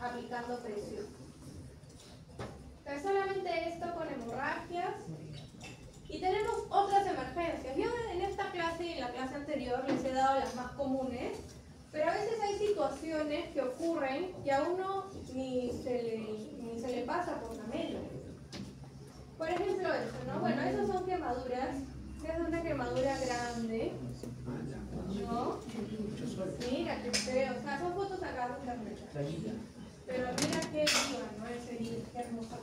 aplicando presión. Entonces, solamente esto con hemorragias. Y tenemos otras emergencias. Yo en esta clase y en la clase anterior les he dado las más comunes, pero a veces hay situaciones que ocurren que a uno ni se le pasa por la mente. Por ejemplo esto, ¿no? Bueno, esas son quemaduras. Es una quemadura grande, ¿no? Mira qué feo. O sea, son fotos sacadas de internet. Pero mira qué viva, ¿no? Esa herida, qué hermosa.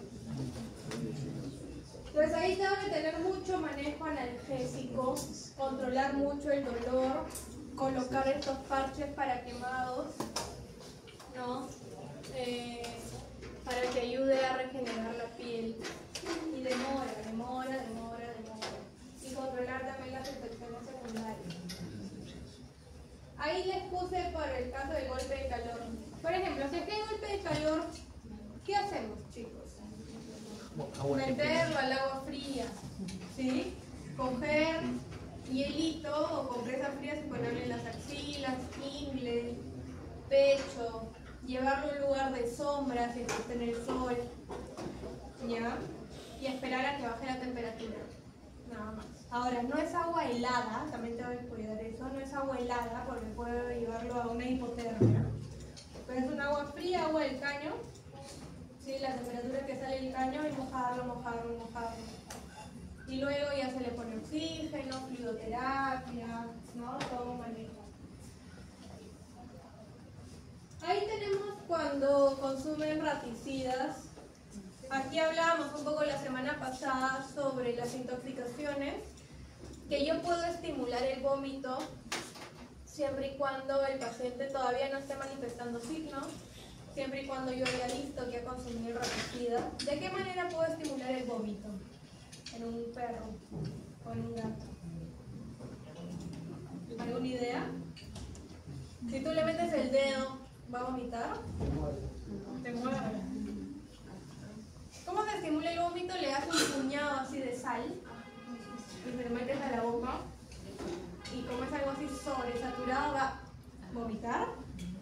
Pues ahí tengo que tener mucho manejo analgésico, controlar mucho el dolor, colocar estos parches para quemados, ¿no? Para que ayude a regenerar la piel. Y demora. Y controlar también las infecciones secundarias. Ahí les puse por el caso del golpe de calor. Por ejemplo, si es que hay golpe de calor, ¿qué hacemos, chicos? Meterlo al agua fría, ¿sí? Coger hielito o compresas frías y ponerle en las axilas, ingle, pecho, llevarlo a un lugar de sombra si está en el sol, ¿ya? Y esperar a que baje la temperatura, nada más. Ahora, no es agua helada, también tengo que cuidar eso, no es agua helada porque puede llevarlo a una hipotermia, pero es un agua fría, agua del caño, ¿sí? La temperatura que sale del caño y mojarlo. Y luego ya se le pone oxígeno, fluidoterapia, ¿no? Todo un manejo. Ahí tenemos cuando consumen raticidas. Aquí hablábamos un poco la semana pasada sobre las intoxicaciones, que yo puedo estimular el vómito siempre y cuando el paciente todavía no esté manifestando signos, siempre y cuando yo haya visto que ha consumido raticida. ¿De qué manera puedo estimular el vómito en un perro o en un gato? ¿Alguna idea? Si tú le metes el dedo, ¿va a vomitar? Te mueve. ¿Cómo se estimula el vómito? Le das un puñado así de sal y se lo metes a la boca, y como es algo así sobresaturado va a vomitar.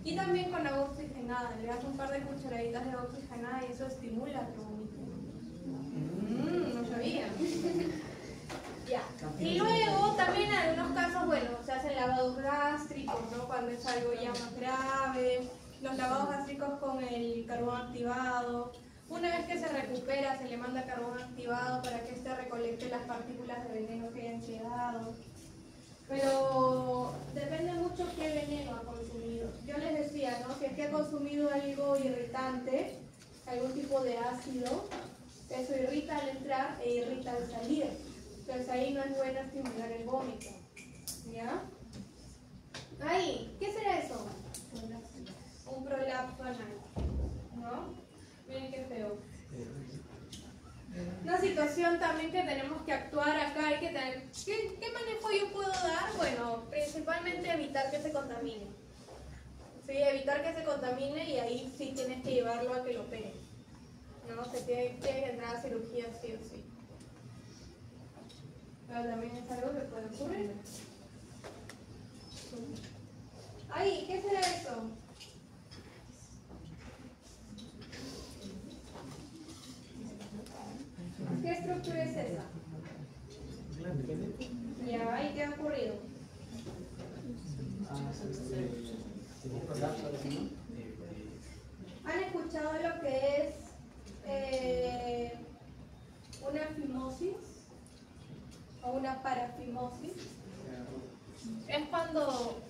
Y también con agua oxigenada, le das un par de cucharaditas de agua oxigenada y eso estimula que vomite. No sabía. Ya. Y luego también en algunos casos, bueno, se hacen lavados gástricos, ¿no? Cuando es algo ya más grave, los lavados gástricos con el carbón activado. Una vez que se recupera, se le manda carbón activado para que éste recolecte las partículas de veneno que hayan quedado. Pero depende mucho qué veneno ha consumido. Yo les decía, ¿no? Si es que ha consumido algo irritante, algún tipo de ácido, eso irrita al entrar e irrita al salir. Entonces ahí no es bueno estimular el vómito. ¿Ya? Ahí, ¿qué será eso? Un prolapso anal, ¿no? Miren qué feo. Una situación también que tenemos que actuar acá, hay que tener, ¿qué manejo yo puedo dar? Bueno, principalmente evitar que se contamine. Sí, evitar que se contamine, y ahí sí tienes que llevarlo a que lo operen. No, se tiene que entrar a cirugía sí o sí. Pero también es algo que puede ocurrir. Ahí, ¿qué será eso? ¿Qué estructura es esa? Ya, ¿y qué ha ocurrido? ¿Han escuchado lo que es una fimosis o una parafimosis? Es cuando,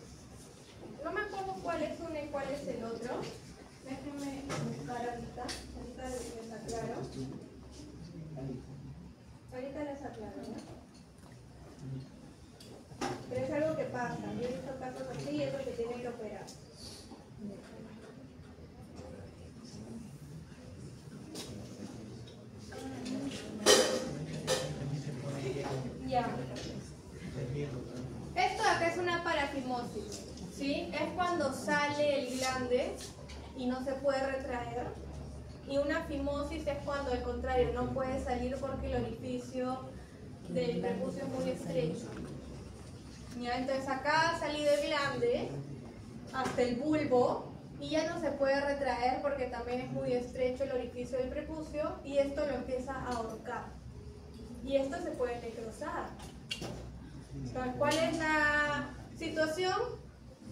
no me acuerdo cuál es uno y cuál es el otro. Déjenme buscar ahorita les aclaro. Ahorita les aclaro, ¿no? Pero es algo que pasa. Yo he visto casos así y es lo que tienen que operar. Ya. Esto de acá es una parafimosis, ¿sí? Es cuando sale el glande y no se puede retraer. Y una fimosis es cuando al contrario no puede salir porque el orificio del prepucio es muy estrecho. ¿Ya? Entonces acá ha salido el glande hasta el bulbo y ya no se puede retraer porque también es muy estrecho el orificio del prepucio, y esto lo empieza a ahorcar. Y esto se puede necrosar. Entonces, ¿cuál es la situación?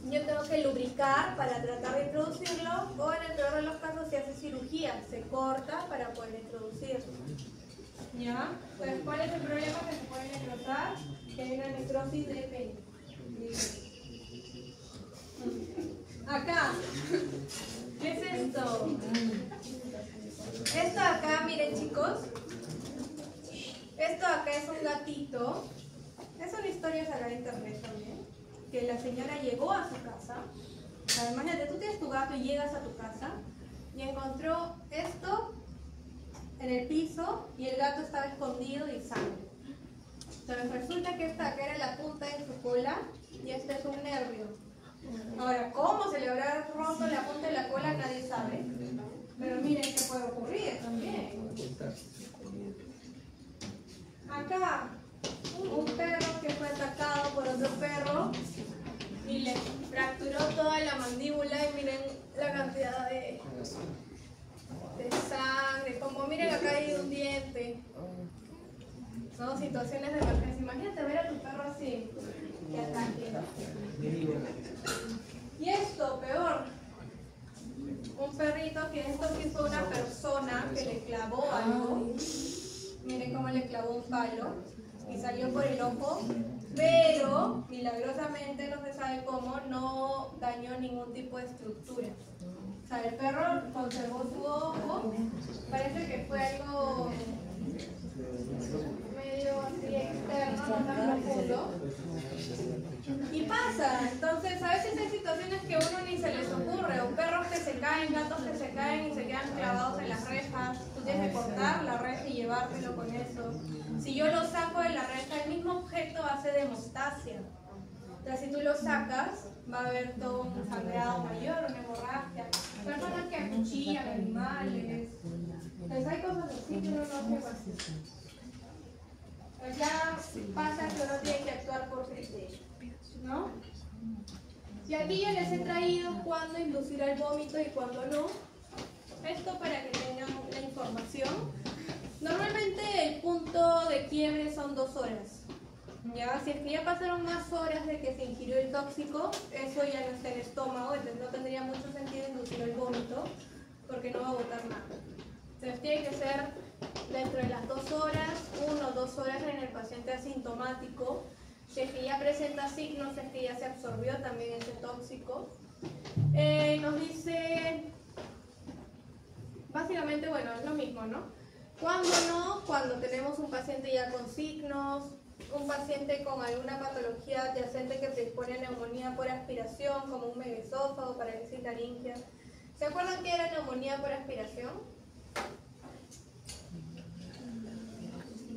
Yo tengo que lubricar para tratar de introducirlo, o en el peor de los casos se hace cirugía, se corta para poder introducirlo. ¿Ya? Pues, ¿cuál es el problema? Que se puede necrosar, que hay una necrosis de pene. Acá, ¿qué es esto? Esto acá, miren chicos, esto acá es un gatito, es una historia sacada de internet también, que la señora llegó a su casa. Imagínate, tú tienes tu gato y llegas a tu casa y encontró esto en el piso y el gato estaba escondido y sangre. Entonces resulta que esta acá era la punta de su cola y este es un nervio. Ahora, ¿cómo se le habrá roto la punta de la cola? Nadie sabe. Pero miren qué puede ocurrir también. Acá, un perro que fue atacado por otro perro y le fracturó toda la mandíbula y miren la cantidad de sangre. Como miren acá hay un diente. Son situaciones de emergencia. Imagínate ver a tu perro así, que ataque. Y esto, peor. Un perrito que esto sí fue una persona que le clavó algo. Miren cómo le clavó un palo y salió por el ojo, pero milagrosamente no se sabe cómo, no dañó ningún tipo de estructura. O sea, el perro conservó su ojo, parece que fue algo medio así externo, no tan profundo. Y pasa, entonces a veces hay situaciones que a uno ni se les ocurre, o perros que se caen, gatos que se caen y se quedan clavados en las rejas, tú tienes que cortar la reja y llevártelo con eso. Si yo lo saco de la reja, el mismo objeto hace de hemostasia. Entonces si tú lo sacas, va a haber todo un sangrado mayor, una hemorragia. Personas que acuchillan animales. Entonces hay cosas así que uno no hace así. Pues ya pasa que uno tiene que actuar por criterio, ¿no? Y aquí ya les he traído cuándo inducir al vómito y cuándo no. Esto para que tengan la información. Normalmente el punto de quiebre son 2 horas. ¿Ya? Si es que ya pasaron más horas de que se ingirió el tóxico, eso ya no está en el estómago, entonces no tendría mucho sentido inducir el vómito porque no va a botar nada. Entonces tiene que ser dentro de las 2 horas, 1 o 2 horas en el paciente asintomático. Si es que ya presenta signos, es que ya se absorbió también ese tóxico. Nos dice, básicamente, bueno, es lo mismo, ¿no? ¿Cuándo no? Cuando tenemos un paciente ya con signos, un paciente con alguna patología adyacente que predispone a neumonía por aspiración, como un megaesófago, parálisis laringia. ¿Se acuerdan que era neumonía por aspiración?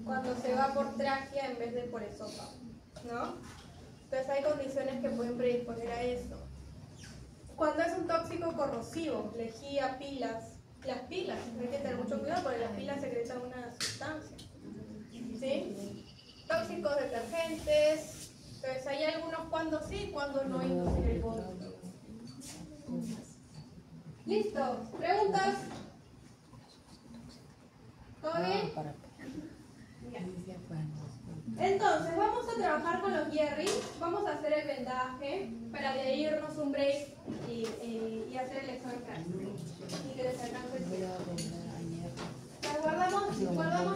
Cuando se va por tráquea en vez de por esófago, ¿no? Entonces hay condiciones que pueden predisponer a eso. Cuando es un tóxico corrosivo, lejía, pilas, las pilas, hay que tener mucho cuidado porque las pilas secretan una sustancia, ¿sí? Tóxicos detergentes, entonces hay algunos cuando sí, cuando no inducir el vómito. ¿Listo? ¿Preguntas? ¿Todo bien? Entonces, vamos a trabajar con los Jerry, vamos a hacer el vendaje para de ahí irnos un break y hacer el examen práctico y que les alcance el tiempo. Guardamos